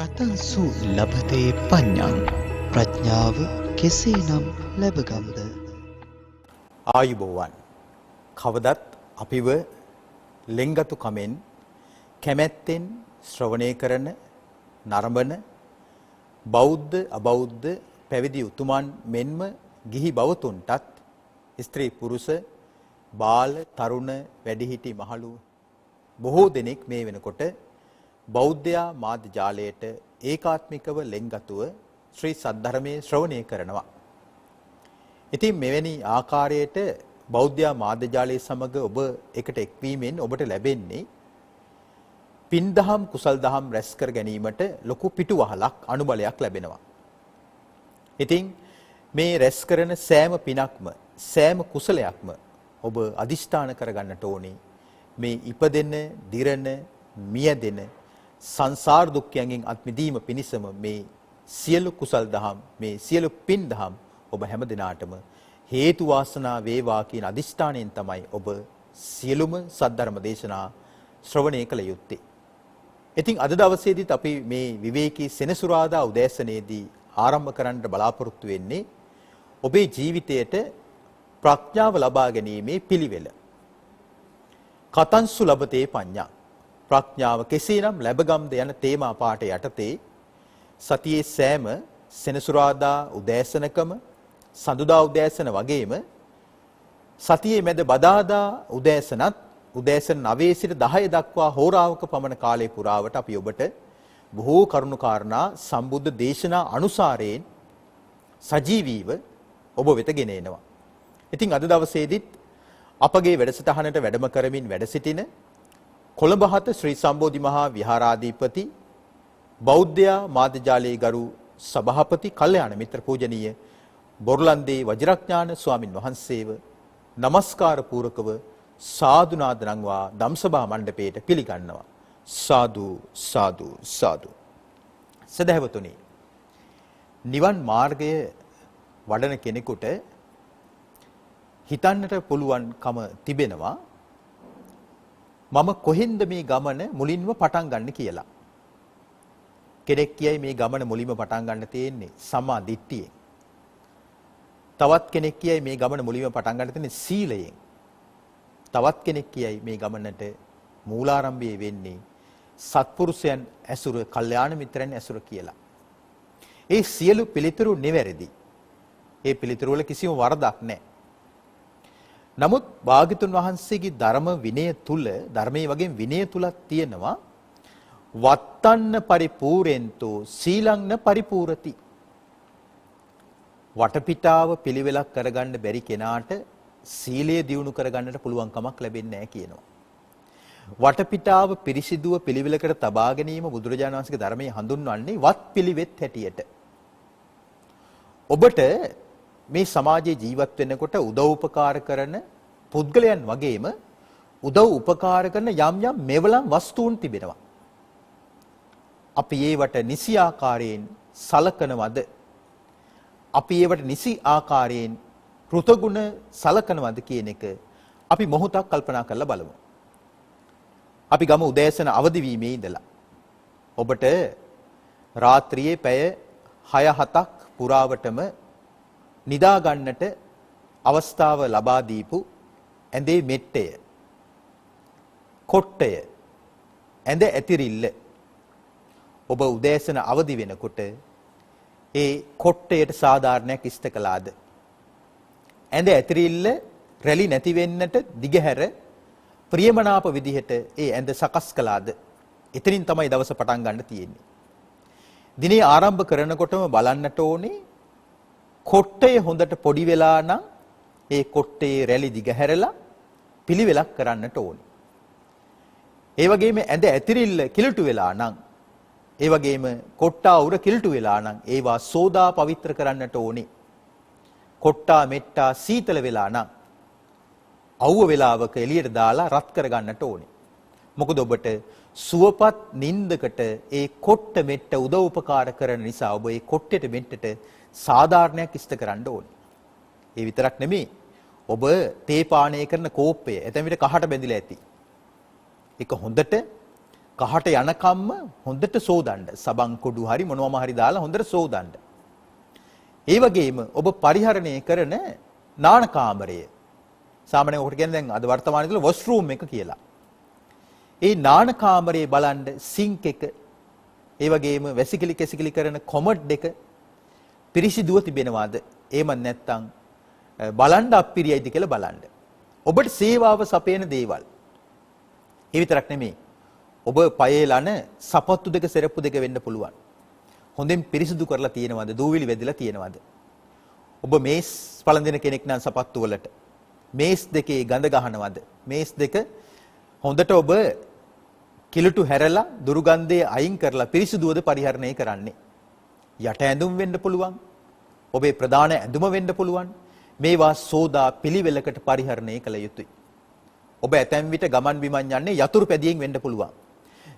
කතංසු ලබතේ පඤ්ඤං ප්‍රඥාව කෙසේනම් ලැබගම්ද? ආයුබෝවන්. කවදත් අපිව ලෙන්ගතු කමෙන් කැමැත්තෙන් ශ්‍රවණය කරන නරඹන බෞද්ධ අබෞද්ධ පැවිදි උතුමන් මෙන්ම ගිහි බවතුන්ටත් ස්ත්‍රී පුරුෂ බාල තරුණ වැඩිහිටි මහලු බොහෝ දෙනෙක් මේ වෙනකොට බෞද්ධයා මාධ්‍ය ජාලයට ඒකාත්මිකව ලෙන්ගතුව ශ්‍රී සද්ධර්මයේ ශ්‍රවණය කරනවා. ඉතින් මෙවැනි ආකාරයට බෞද්ධ මාධ්‍ය ජාලයේ සමග ඔබ එකට එක්වීමෙන් ඔබට ලැබෙන්නේ පින්දහම් කුසල් දහම් රැස් කර ගැනීමට ලොකු පිටුවහලක් අනුබලයක් ලැබෙනවා. ඉතින් මේ රැස් කරන සෑම පිනක්ම සෑම කුසලයක්ම ඔබ අදිෂ්ඨාන කරගන්නට ඕනේ. මේ ඉපදෙන, දිරන, මියදෙන සංසාර දුක්ඛයන්ගෙන් අත් මිදීම පිණිසම මේ සියලු කුසල් දහම්, මේ සියලු පින් දහම් ඔබ හැම දිනාටම හේතු වාසනා වේවා කියන අදිෂ්ඨානයෙන් තමයි ඔබ සියලුම සද්ධර්ම දේශනා ශ්‍රවණය කළ යුත්තේ. ඉතින් අද දවසේදීත් අපි මේ විවේකී සෙනසුරාදා උදෑසනේදී ආරම්භ කරන්න බලාපොරොත්තු වෙන්නේ ඔබේ ජීවිතයට ප්‍රඥාව ලබා ගැනීමේ පිළිවෙල. කතංසු ලබතේ පඤ්ඤා. ප්‍රඥාව කෙසේනම් ලැබගම්ද යන තේමා පාඨය යටතේ සතියේ සෑම සෙනසුරාදා උදෑසනකම සඳුදා උදෑසන වගේම සතියේ මැද බදාදා උදෑසනත් උදෑසන 9 සිට 10 දක්වා හෝරාවක පමණ කාලය පුරාවට අපි ඔබට බොහෝ කරුණු කාරණා සම්බුද්ධ දේශනා අනුසාරයෙන් සජීවීව ඔබ වෙත ගෙන එනවා. ඉතින් අද දවසේදීත් අපගේ වැඩසටහනට වැඩම කරමින් වැඩ සිටින කොළඹ හත ශ්‍රී සම්බෝධි මහා විහාරාධිපති බෞද්ධ මාධ්‍ය ජාලයේ ගරු සභාපති කල්යාණ මිත්‍ර පූජනීය බොරලන්දේ වජිරඥාන ස්වාමින් වහන්සේව নমස්කාර පූරකව සාදු නාද නංවා ධම්සභා මණ්ඩපයේට පිළිගන්නවා. සාදු සාදු සාදු. සදහවතුනි, නිවන් මාර්ගය වඩන කෙනෙකුට හිතන්නට පුළුවන්කම තිබෙනවා මම කොහෙන්ද මේ ගමන මුලින්ම පටන් ගන්න කියලා. කෙනෙක් කියයි මේ ගමන මුලින්ම පටන් ගන්න තියෙන්නේ සම්මා දිට්ඨියෙන්. තවත් කෙනෙක් කියයි මේ ගමන මුලින්ම පටන් ගන්න තියෙන්නේ සීලයෙන්. තවත් කෙනෙක් කියයි මේ ගමනට මූලාරම්භය වෙන්නේ සත්පුරුෂයන් ඇසුර, කල්යාණ මිත්‍රයන් ඇසුර කියලා. ඒ සියලු පිළිතුරු නිවැරදි. ඒ පිළිතුරු වල කිසිම වරදක් නැහැ. නමුත් භාග්‍යතුන් වහන්සේගේ ධර්ම විනය තුල, ධර්මයේ වගේ විනය තුලක් තියෙනවා වත්තන්න පරිපූර්ෙන්තෝ සීලංන පරිපූර්ති. වටපිටාව පිළිවෙලක් කරගන්න බැරි කෙනාට සීලය දියුණු කරගන්නට පුළුවන් කමක් ලැබෙන්නේ නැහැ කියනවා. වටපිටාව පිරිසිදුව පිළිවෙලකට තබා ගැනීම බුදුරජාණන් වහන්සේගේ ධර්මයේ හඳුන්වන්නේ වත් පිළිවෙත් හැටියට. ඔබට මේ සමාජයේ ජීවත් වෙනකොට උදව් උපකාර කරන පුද්ගලයන් වගේම උදව් උපකාර කරන යම් යම් මෙවලම් වස්තුන් තිබෙනවා. අපි ඒවට නිසි ආකාරයෙන් සලකනවද? අපි ඒවට නිසි ආකාරයෙන් කෘතගුණ සලකනවද කියන එක අපි මොහොතක් කල්පනා කරලා බලමු. අපි ගම උදෑසන අවදි වීමේ ඉඳලා ඔබට රාත්‍රියේ පැය 6-7ක් පුරාවටම නිදා ගන්නට අවස්ථාව ලබා දීපු ඇඳේ මෙට්ටය, කොට්ටය, ඇඳ ඇතිරිල්ල ඔබ උදෑසන අවදි වෙනකොට ඒ කොට්ටයට සාධාරණයක් ඉෂ්ට කළාද? ඇඳ ඇතිරිල්ල රැලි නැති වෙන්නට දිගහැර ප්‍රියමනාප විදිහට ඒ ඇඳ සකස් කළාද? එතනින් තමයි දවස පටන් ගන්න තියෙන්නේ. දිනේ ආරම්භ කරනකොටම බලන්නට ඕනේ කොට්ටය හොඳට පොඩි වෙලා නම් ඒ කොට්ටේ රැලි දිගහැරලා පිළිවෙලක් කරන්නට ඕනේ. ඒ වගේම ඇඳ ඇතිරිල්ල කිලුටු වෙලා නම්, ඒ වගේම කොට්ටා උර කිලුටු වෙලා නම් ඒවා සෝදා පවිත්‍ර කරන්නට ඕනේ. කොට්ටා මෙට්ටා සීතල වෙලා නම් අවුව වෙලාවක එළියට දාලා රත් කරගන්නට ඕනේ. මොකද ඔබට සුවපත් නින්දකට ඒ කොට්ට මෙට්ට උදව් උපකාර කරන නිසා ඔබ ඒ කොට්ටෙට මෙට්ටට සාධාරණයක් ඉෂ්ට කරන්න ඕනේ. ඒ විතරක් නෙමෙයි. ඔබ තේ පානය කරන කෝප්පය එතන විතර කහට බැඳිලා ඇති. ඒක හොඳට කහට යනකම්ම හොඳට සෝදන්න. සබන් කුඩු හරි මොනවම හරි දාලා හොඳට සෝදන්න. ඒ වගේම ඔබ පරිහරණය කරන නාන කාමරය. සාමාන්‍යයෙන් ඔකට කියන්නේ දැන් අද වර්තමානයේ තුල වොෂ්රූම් එක කියලා. ඒ නාන කාමරයේ බලන්න සින්ක් එක, ඒ වගේම වැසිකිලි කැසිකිලි කරන කොමඩ් එක පිරිසිදුව තිබෙනවාද? එහෙම නැත්නම් බලන්න අප්පිරියයිද කියලා බලන්න. ඔබට සේවාව සපයන දේවල්. ඒ විතරක් නෙමෙයි. ඔබ පයේ ලන සපත්තු දෙක සෙරප්පු දෙක වෙන්න පුළුවන්. හොඳින් පිරිසිදු කරලා තියෙනවද? දූවිලි වැදිලා තියෙනවද? ඔබ මේස් පළඳින කෙනෙක් නම් සපත්තු වලට මේස් දෙකේ ගඳ ගහනවද? මේස් දෙක හොඳට ඔබ කිලුටු හැරලා දුර්ගන්ධය අයින් කරලා පිරිසිදුවද පරිහරණය කරන්නේ. යට ඇඳුම් වෙන්න පුළුවන්. ඔබේ ප්‍රධාන ඇඳුම වෙන්න පුළුවන්. මේවා සෝදා පිළිවෙලකට පරිහරණය කළ යුතුයි. ඔබ ඇතැම් විට ගමන් බිමන් යන්නේ යතුරු පැදියෙන් වෙන්න පුළුවන්.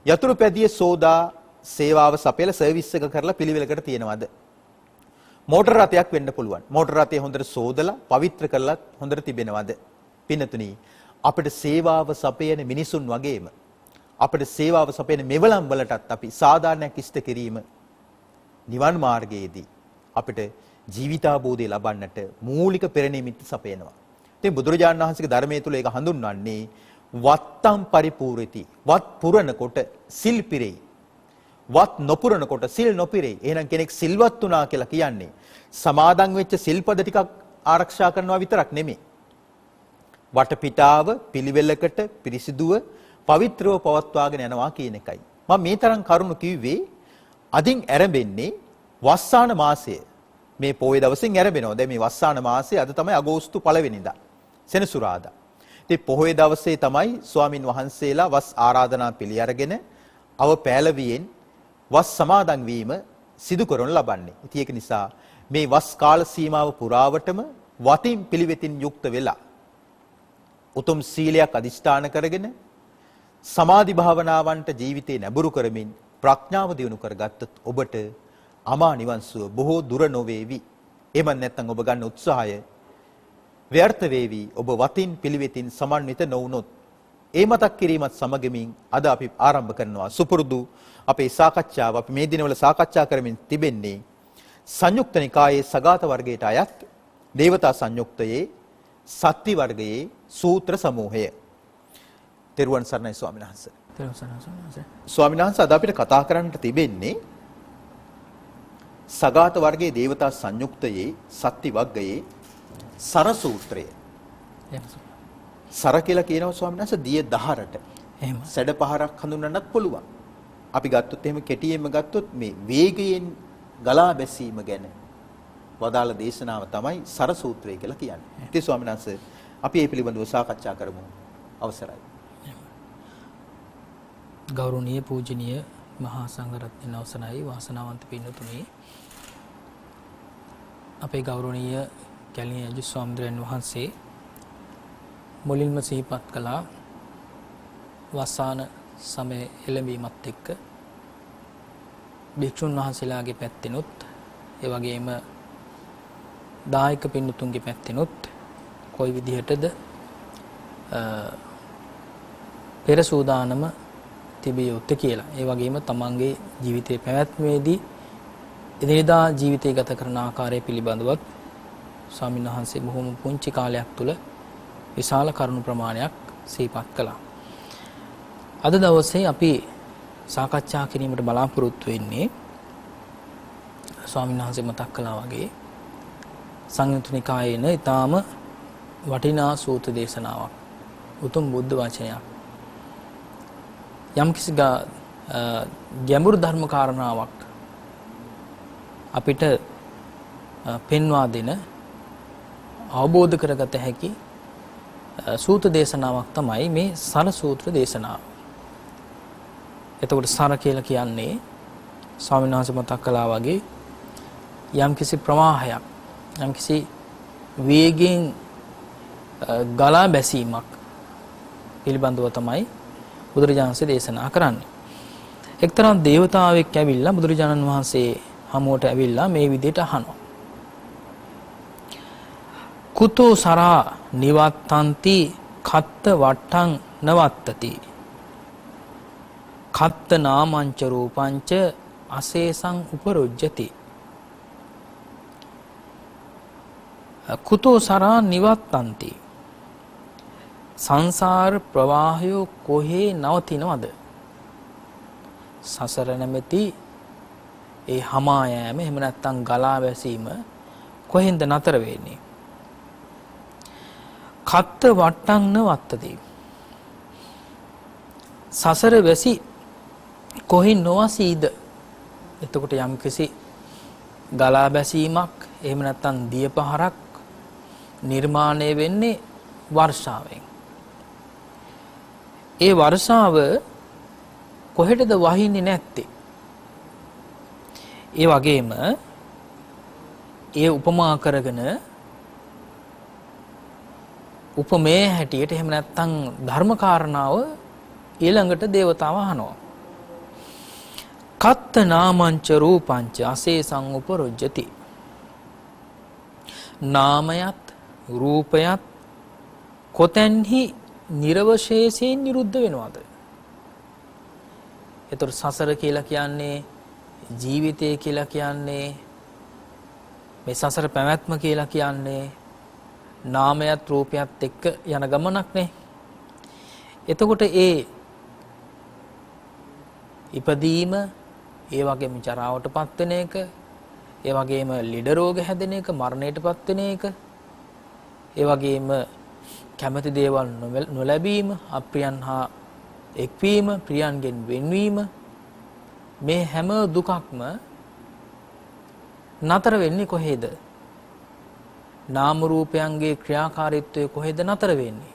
යතුරු පැදියේ සෝදා සේවාව සපයලා සර්විස් එක කරලා පිළිවෙලකට තියනවාද? මෝටර රථයක් වෙන්න පුළුවන්. මෝටර රථය හොඳට සෝදලා පවිත්‍ර කරලා හොඳට තිබෙනවද? පින්නතුනි, අපිට සේවාව සපයන මිනිසුන් වගේම අපිට සේවාව සපයන මෙවලම් වලටත් අපි සාධාරණයක් ඉෂ්ට කිරීම නිවන් මාර්ගයේදී අපිට ජීවිතාබෝධය ලබන්නට මූලික පෙරනිමිත්ත සපයනවා. ඉතින් බුදුරජාණන් වහන්සේගේ ධර්මයේ තුල ඒක හඳුන්වන්නේ වත්තම් පරිපූර්ණති. වත් පුරනකොට සිල් පිරෙයි. වත් නොපුරනකොට සිල් නොපිරෙයි. එහෙනම් කෙනෙක් සිල්වත් වුණා කියලා කියන්නේ සමාදන් වෙච්ච සිල්පද ටිකක් ආරක්ෂා කරනවා විතරක් නෙමෙයි. වටපිටාව පිළිවෙලකට පිරිසිදුව පවිත්‍රව පවත්වාගෙන යනවා කියන එකයි. මම මේ තරම් කරුණු කිව්වේ අදින් ඇරඹෙන්නේ වස්සාන මාසය. මේ පොයේ දවසින් ඇරඹෙනවා. දැන් මේ වස්සාන මාසය අද තමයි අගෝස්තු 1 වෙනිදා. සෙනසුරාදා. ඉතින් පොහොය දවසේ තමයි ස්වාමින් වහන්සේලා වස් ආරාධනා පිළි අරගෙන අව පෑලවියෙන් වස් සමාදන් වීම සිදු කරනු ලබන්නේ. ඉතින් ඒක නිසා මේ වස් කාල සීමාව පුරාවටම වතින් පිළිවෙතින් යුක්ත වෙලා උතුම් සීලයක් අදිෂ්ඨාන කරගෙන සමාධි භාවනාවන්ට ජීවිතේ නැඹුරු කරමින් ප්‍රඥාව දියුණු කරගත්තොත් ඔබට අමා නිවන් සුව බොහෝ දුර නොවේවි. එහෙම නැත්නම් ඔබ ගන්න උත්සාහය ව්‍යර්ථ වේවි. ඔබ වතින් පිළිවෙතින් සමන්විත නොවුනොත්. ඒ මතක් කිරීමත් සමගමින් අද අපි ආරම්භ කරනවා සුපුරුදු අපේ සාකච්ඡාව. අපි මේ දිනවල සාකච්ඡා කරමින් තිබෙන්නේ සංයුක්ත නිකායේ සගත වර්ගයට අයත් දේවතා සංයුක්තයේ සත්‍ති වර්ගයේ සූත්‍ර සමූහය. තෙරුවන් සරණයි ස්වාමීන් වහන්සේ. තෙරුවන් සරණයි. ස්වාමීන් වහන්සේ අද අපිට කතා කරන්නට තිබෙන්නේ සගත වර්ගයේ දේවතා සංයුක්තයේ සත්‍ති වර්ගයේ සර සූත්‍රය. සර කියලා කියනවා ස්වාමීන් වහන්සේ දිය දහරට. එහෙම. සැඩ පහරක් හඳුන්වන්නත් පුළුවන්. අපි ගත්තොත් එහෙම කෙටියෙන්ම ගත්තොත් මේ වේගයෙන් ගලා බැසීම ගැන වදාළ දේශනාව තමයි සර සූත්‍රය කියලා කියන්නේ. ඉතින් ස්වාමීන් වහන්සේ අපි මේ පිළිබඳව සාකච්ඡා කරමු. අවසරයි. ගෞරවනීය පූජනීය මහා සංඝරත්නයන් අවසරයි වාසනාවන්ත පින්තුනි. අපේ ගෞරවනීය කැලණිය අජු ස්වාමීන් වහන්සේ මුලින්ම සිහිපත් කළා වසාන සමය එළඹීමත් එක්ක භික්ෂුන් වහන්සේලාගේ පැත්තෙනුත් ඒ වගේම දායක පින්තුන්ගේ පැත්තෙනුත් කොයි විදිහටද පෙර සූදානම තිබිය යුත්තේ කියලා. ඒ වගේම තමන්ගේ ජීවිතයේ පැවැත්මේදී එදිනෙදා ජීවිතය ගත කරන ආකාරය පිළිබඳවත් ස්වාමීන් වහන්සේ බොහොම පුංචි කාලයක් තුල විශාල කරුණු ප්‍රමාණයක් සිහිපත් කළා. අද දවසේ අපි සාකච්ඡා කිරීමට බලාපොරොත්තු වෙන්නේ ස්වාමීන් වහන්සේ මතක් කළා වගේ සංයුත්ත නිකායේන ඊටාම වටිනා සූත්‍ර දේශනාවක්. උතුම් බුද්ධ වචනයක්. යම්කිසි ගැඹුරු ධර්ම කාරණාවක් අපිට පෙන්වා දෙන අවබෝධ කරගත හැකි සූත්‍ර දේශනාවක් තමයි මේ සර සූත්‍ර දේශනාව. එතකොට සර කියලා කියන්නේ ස්වාමීන් වහන්සේ මතක් කළා වගේ යම්කිසි ප්‍රවාහයක් යම්කිසි වේගයෙන් ගලා බැසීමක් පිළිබඳව තමයි බුදුරජාණන් වහන්සේ දේශනා කරන්නේ. එක්තරා දේවතාවෙක් ඇවිල්ලා බුදුරජාණන් වහන්සේ හමුවට ඇවිල්ලා මේ විදිහට අහනවා. කුතෝ සරා නිවත්තන්ති කත්ත වට්ටං නවත්තති. කත්ත නාමංච රූපංච අසේසං උපරොජ්ජති. කුතෝ සරා නිවත්තන්ති. සංසාර ප්‍රවාහය කොහේ නවතිනවද? සසර නැමැති ඒ හමා යෑම එහෙම නැත්නම් ගලා වැසීම කොහෙන්ද නතර වෙන්නේ? කත්ත වට්ටං නවත්තති. සසර වැසි කොහින් නොවසීද? එතකොට යම්කිසි ගලා බැසීමක් එහෙම නැත්නම් දියපහරක් නිර්මාණය වෙන්නේ වර්ෂාවෙන්. ඒ වර්ෂාව කොහෙටද වහින්නේ නැත්තේ? ඒ වගේම ඒ උපමා කරගෙන උපමේ හැටියට එහෙම නැත්නම් ධර්ම කාරණාව ඊළඟට දේවතාව අහනවා. කත්ත නාමංච රූපංච අසේසං උපරොජ්ජති. නාමයත් රූපයත් කොතැන්හි නිර්වශේෂයෙන් නිරුද්ධ වෙනවද? ඒතර සසර කියලා කියන්නේ ජීවිතය කියලා කියන්නේ මේ සසර පැවැත්ම කියලා කියන්නේ නාමයත් රූපයත් එක්ක යන ගමනක් නේ. එතකොට ඒ ඉපදීම, ඒ වගේම ජරාවටපත් වෙන එක, ඒ වගේම ලෙඩ රෝග හැදෙන එක, මරණයටපත් වෙන එක, ඒ වගේම කැමති දේවල් නොලැබීම, අප්‍රියන් හා එක්වීම, ප්‍රියන්ගෙන් වෙන්වීම, මේ හැම දුකක්ම නතර වෙන්නේ කොහේද? නාම රූපයන්ගේ ක්‍රියාකාරීත්වය කොහෙද නතර වෙන්නේ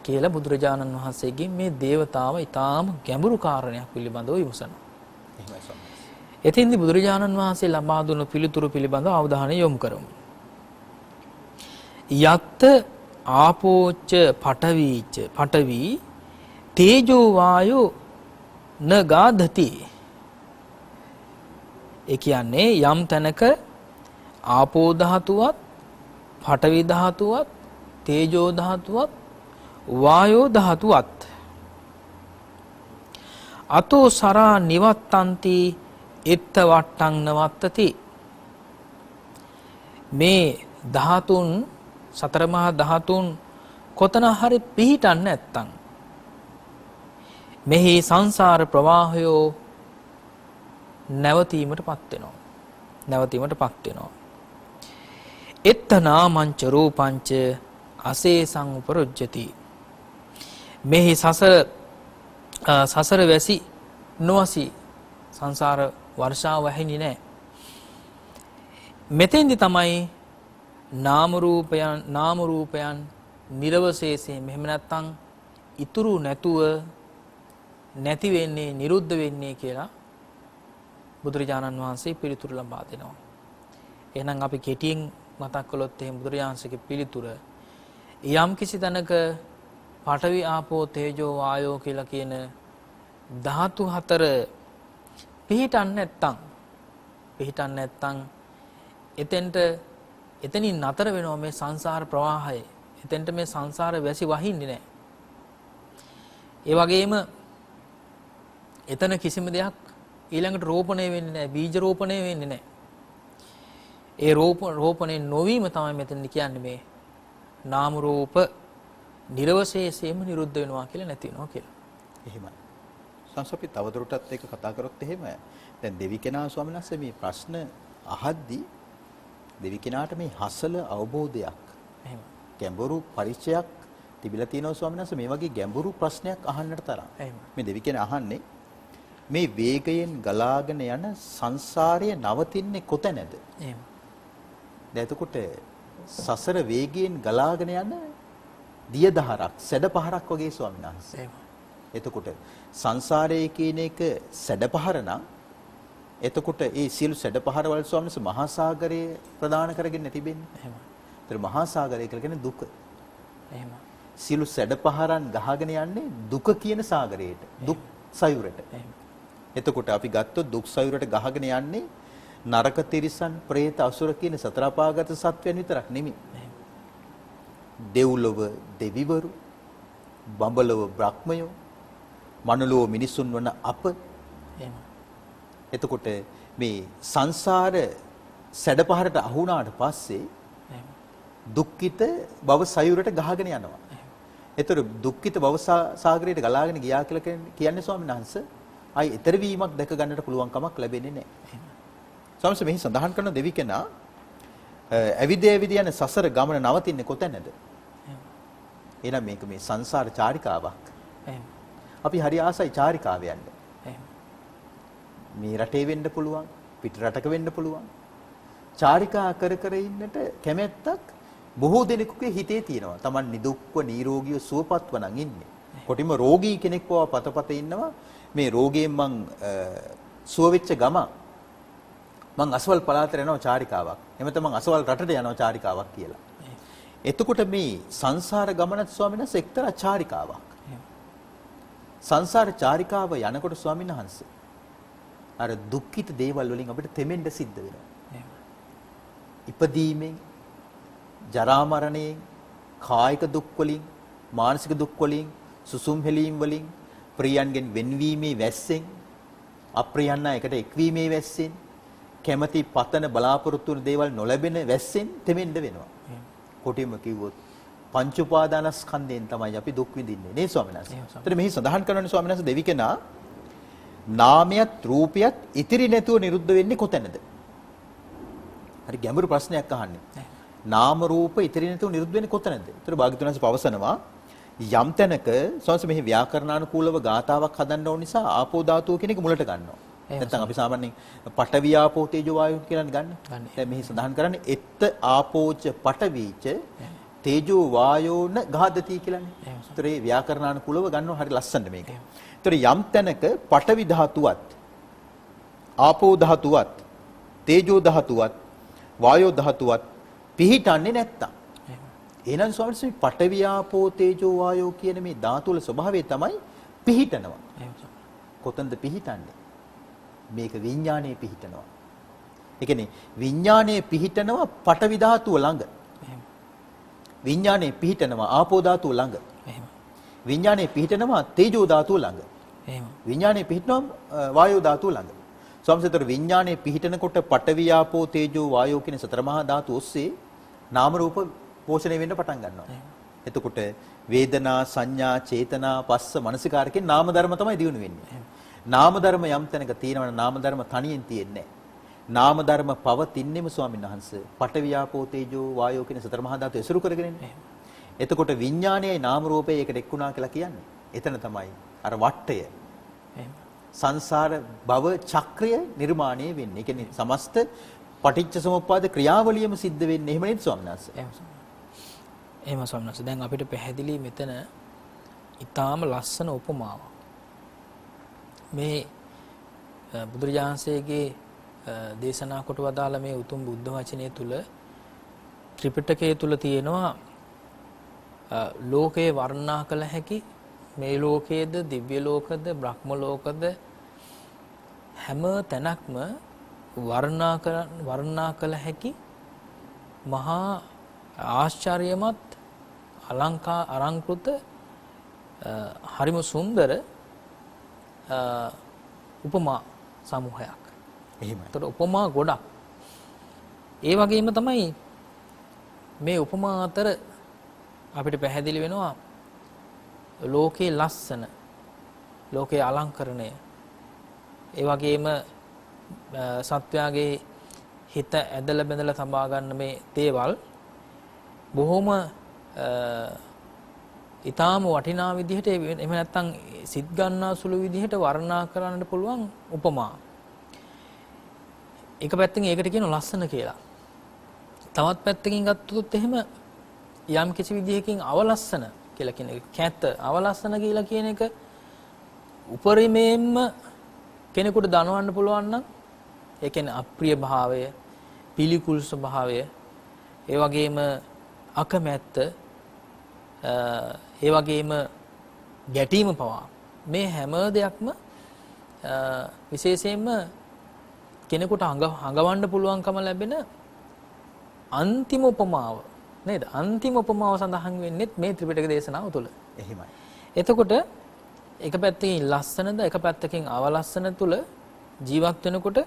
කියලා බුදුරජාණන් වහන්සේගෙන් මේ දේවතාව ඊටාම ගැඹුරු කාරණයක් පිළිබඳව විමසනවා. එතෙන්දී බුදුරජාණන් වහන්සේ ලබා දුන්න පිළිතුරු පිළිබඳව අවධානය යොමු කරමු. යත් ආපෝච්ච පඨවි තේජෝ වායෝ න ගාධති. ඒ කියන්නේ යම් තැනක ආපෝ ධාතුවත්, පඨවි ධාතුවත්, තේජෝ ධාතුවත්, වායෝ ධාතුවත් අතෝ සරා නිවත්තන්ති එත්ත වට්ටං නවත්තති. මේ ධාතුන්, සතර මහා ධාතුන් කොතන හරි පිහිටන්නේ නැත්තම් මෙහි සංසාර ප්‍රවාහය නැවතීමටපත් වෙනවා. එත්ත නාමංච රූපංච අසේසං උපරොජ්ජති. මෙහි සසර වැසි නොවසි සංසාර වර්ෂාව වැහෙන්නේ නැහැ. මෙතෙන්දි තමයි නාම රූපයන් නිර්වශේෂයෙන් මෙහෙම නැත්තම් ඉතුරු නැතුව නැති වෙන්නේ, නිරුද්ධ වෙන්නේ කියලා බුදුරජාණන් වහන්සේ පිළිතුරු ලබා දෙනවා. එහෙනම් අපි කෙටියෙන් මතක් කළොත් එහෙනම් බුදුරජාණන්සේගේ පිළිතුර යම් කිසි තැනක පඨවි ආපෝ තේජෝ වායෝ කියලා කියන ධාතු හතර පිහිටන්නේ නැත්තම් එතනින් නතර වෙනවා මේ සංසාර ප්‍රවාහය. එතෙන්ට මේ සංසාර වැසි වහින්නේ නැහැ. ඒ වගේම එතන කිසිම දෙයක් ඊළඟට රෝපණය වෙන්නේ නැහැ, බීජ රෝපණය වෙන්නේ නැහැ. ඒ රෝපණය නොවීම තමයි මෙතන කියන්නේ මේ නාම රූප නිර්වශේෂයෙන්ම නිරුද්ධ වෙනවා කියලා, නැති වෙනවා කියලා. එහෙමයි. සංසප්පි තවදුරටත් ඒක කතා කරොත් එහෙම දැන් දෙවි කෙනා ස්වාමීන් වහන්සේ මේ ප්‍රශ්න අහද්දී දෙවි කෙනාට මේ හසල අවබෝධයක්, එහෙම ගැඹුරු පරිචයක් තිබිලා තියෙනවා ස්වාමීන් වහන්සේ. මේ වගේ ගැඹුරු ප්‍රශ්නයක් අහන්නට තරම්. මේ දෙවි කෙනා අහන්නේ මේ වේගයෙන් ගලාගෙන යන සංසාරය නවතින්නේ කොතැනද? එහෙම. දැන් එතකොට සසර වේගයෙන් ගලාගෙන යන දියදහරක්, සැඩපහරක් වගේ ස්වාමීන් වහන්සේ. එහෙම. එතකොට සංසාරයේ කියන එක සැඩපහර නම් එතකොට ඒ සියලු සැඩපහර වල ස්වාමීන් වහන්සේ මහා සාගරය ප්‍රදාන කරගෙන තිබෙන්නේ. එහෙම. ඒතර මහා සාගරය කියලා කියන්නේ දුක. එහෙම. සියලු සැඩපහරන් ගහගෙන යන්නේ දුක කියන සාගරයට, දුක් සයුරට. එහෙම. එතකොට අපි ගත්තොත් දුක් සයුරට ගහගෙන යන්නේ නරක තිරිසන්, പ്രേත, අසුර කියන සතර අපාගත සත්වයන් විතරක් නෙමෙයි. දෙව්ලොව දෙවිවරු, බඹලොව බ්‍රහ්මයෝ, මනුලෝ මිනිසුන් වන අප එහෙම. එතකොට මේ සංසාර සැඩපහරට අහු වුණාට පස්සේ එහෙම. දුක්ඛිත භව සයුරට ගහගෙන යනවා. ඒතර දුක්ඛිත භව සාගරයට ගලාගෙන ගියා කියලා කියන්නේ ස්වාමීන් වහන්සේ ආයි ඊතර වීමක් දැක ගන්නට පුළුවන් කමක් ලැබෙන්නේ නැහැ. ස්වාමීන් වහන්සේ මෙහි සඳහන් කරන දෙවි කෙනා ඇවිද යන සසර ගමන නවතින්නේ කොතැනද? එහෙනම් මේක මේ සංසාර චාරිකාවක්. එහෙම. අපි හරි ආසයි චාරිකාව යන්න. එහෙම. මේ රටේ වෙන්න පුළුවන්, පිට රටක වෙන්න පුළුවන්. චාරිකා කර කර ඉන්නට කැමැත්තක් බොහෝ දෙනෙකුගේ හිතේ තියෙනවා. Taman නිදුක්ව නිරෝගීව සුවපත්ව නම් ඉන්නේ. කොටිම රෝගී කෙනෙක් වව පතපත ඉන්නවා. මේ රෝගයෙන් මං සුව වෙච්ච ගම මං අසවල් පළාතට යනවා චාරිකාවක්. එහෙම තමයි මං අසවල් රටට යනවා චාරිකාවක් කියලා. එතකොට මේ සංසාර ගමනත් ස්වාමීන් වහන්සේ එක්තරා චාරිකාවක්. සංසාර චාරිකාව යනකොට ස්වාමීන් වහන්සේ අර දුක්ඛිත දේවල් වලින් අපිට තෙමෙන්න සිද්ධ වෙනවා. ඉපදීමෙන්, ජරා මරණයෙන්, කායික දුක් වලින්, මානසික දුක් වලින්, සුසුම් හෙලීම් වලින්, ප්‍රියයන්ගෙන් වෙන්වීමේ වැස්සෙන්, අප්‍රියයන්ා එකට එක්වීමේ වැස්සෙන්, කැමැති පතන බලාපොරොත්තු වන දේවල් නොලැබෙන වැස්සෙන් තෙමෙන්න වෙනවා. කොටින්ම කිව්වොත් පංච උපාදානස්කන්ධයෙන් තමයි අපි දුක් විඳින්නේ නේ ස්වාමීන් වහන්සේ. ඒතර මෙහි සඳහන් කරන්නේ ස්වාමීන් වහන්සේ දෙවි කෙනා නාමයත් රූපයත් ඉතිරි නැතුව නිරුද්ධ වෙන්නේ කොතැනද? හරි ගැඹුරු ප්‍රශ්නයක් අහන්නේ. නාම රූප ඉතිරි නැතුව නිරුද්ධ වෙන්නේ කොතැනද? ඒතර භාග්‍යවතුන් වහන්සේ පවසනවා යම් තැනක ස්වාමීන් මෙහි ව්‍යාකරණානුකූලව ගාතාවක් හදන්න ඕන නිසා ආපෝ ධාතුව කියන එක මුලට ගන්නවා. නැත්නම් අපි සාමාන්‍යයෙන් පඨවි ආපෝ තේජෝ වායු කියලා ගන්න. දැන් මෙහි සඳහන් කරන්නේ එත්ත ආපෝච පඨවිච තේජෝ වායෝන ගාදති කියලානේ. ඒතර මේ ව්‍යාකරණානුකූලව ගන්නවා හරි ලස්සනට මේක. ඒතර යම් තැනක පඨවි ධාතුවත් ආපෝ ධාතුවත් තේජෝ ධාතුවත් වායෝ ධාතුවත් පිහිටන්නේ නැත්තම් එහෙනම් ස්වාමීන් වහන්සේ පඨවි ආපෝ තේජෝ වායෝ කියන මේ ධාතු වල ස්වභාවය තමයි පිහිටනවා. කොතනද පිහිටන්නේ? මේක විඥානයේ පිහිටනවා. ඒ කියන්නේ විඥානයේ පිහිටනවා පඨවි ධාතුව ළඟ. විඥානයේ පිහිටනවා ආපෝ ධාතුව ළඟ. විඥානයේ පිහිටනවා තේජෝ ධාතුව ළඟ. විඥානයේ පිහිටනවා වායෝ ධාතුව ළඟ. සම්සතර විඥානයේ පිහිටනකොට පඨවි ආපෝ තේජෝ වායෝ කියන සතර මහා ධාතු ඔස්සේ නාම රූප පෝෂණය වෙන්න පටන් ගන්නවා. එතකොට වේදනා සංඥා චේතනා පස්ස මනසිකාර කියන නාම ධර්ම තමයි දිනු වෙන්නේ. නාම ධර්ම යම් තැනක තියෙනවනේ නාම ධර්ම තනියෙන් තියෙන්නේ නැහැ. නාම ධර්ම පවතින්නේම ස්වාමීන් වහන්සේ පඨවි ආපෝ තේජෝ වායෝ කියන සතර මහා ධාතු එසුරු කරගෙන ඉන්නේ. එතකොට විඥානයයි නාම රූපයයි එකට එක්ුණා කියලා කියන්නේ. එතන තමයි අර වට්ටය. සංසාර භව චක්‍රය නිර්මාණය වෙන්නේ. ඒ කියන්නේ සමස්ත පටිච්ච සමුප්පාද ක්‍රියාවලියම සිද්ධ වෙන්නේ එහෙම නේද ස්වාමීන් වහන්සේ? එහෙම ස්වාමීන් වහන්සේ. දැන් අපිට පැහැදිලි මෙතන ඊටාම ලස්සන උපමාවක්. මේ බුදුරජාණන්සේගේ දේශනා කොට වදාළ මේ උතුම් බුද්ධ වචනය තුල ත්‍රිපිටකය තුල තියෙනවා ලෝකේ වර්ණනා කළ හැකි මේ ලෝකයේද දිව්‍ය ලෝකද බ්‍රහ්ම ලෝකද හැම තැනක්ම වර්ණනා කළ හැකි මහා ආශ්චර්යමත් අලංකෘත හරිම සුන්දර උපමා සමූහයක්. එහෙමයි. ඒතර උපමා ගොඩක්. ඒ වගේම තමයි මේ උපමා අතර අපිට පැහැදිලි වෙනවා ලෝකේ ලස්සන, ලෝකේ අලංකරණය. ඒ වගේම සත්වයාගේ හිත ඇදලා බැඳලා තබා ගන්න මේ දේවල් බොහොම ඊටාම වටිනා විදිහට එහෙම නැත්නම් සිත් ගන්නා සුළු විදිහට වර්ණනා කරන්නට පුළුවන් උපමා. එක පැත්තකින් ඒකට කියනවා ලස්සන කියලා. තවත් පැත්තකින් ගත්තොත් එහෙම යම් කිසි විදිහකින් අවලස්සන කියලා කියන එක කැත අවලස්සන කියලා කියන එක උපරිමයෙන්ම කෙනෙකුට දනවන්න පුළුවන් නම් ඒ කියන්නේ අප්‍රිය භාවය, පිළිකුල් ස්වභාවය, ඒ වගේම අකමැත්ත, ඒ වගේම ගැටීම පවා මේ හැම දෙයක්ම විශේෂයෙන්ම කෙනෙකුට හඟවන්න පුළුවන්කම ලැබෙන අන්තිම උපමාව නේද? අන්තිම උපමාව සඳහන් වෙන්නේ මේ ත්‍රිපිටක දේශනාව තුළ. එහෙමයි. එතකොට එක පැත්තකින් ලස්සනද එක පැත්තකින් අවලස්සන තුල ජීවත් වෙනකොට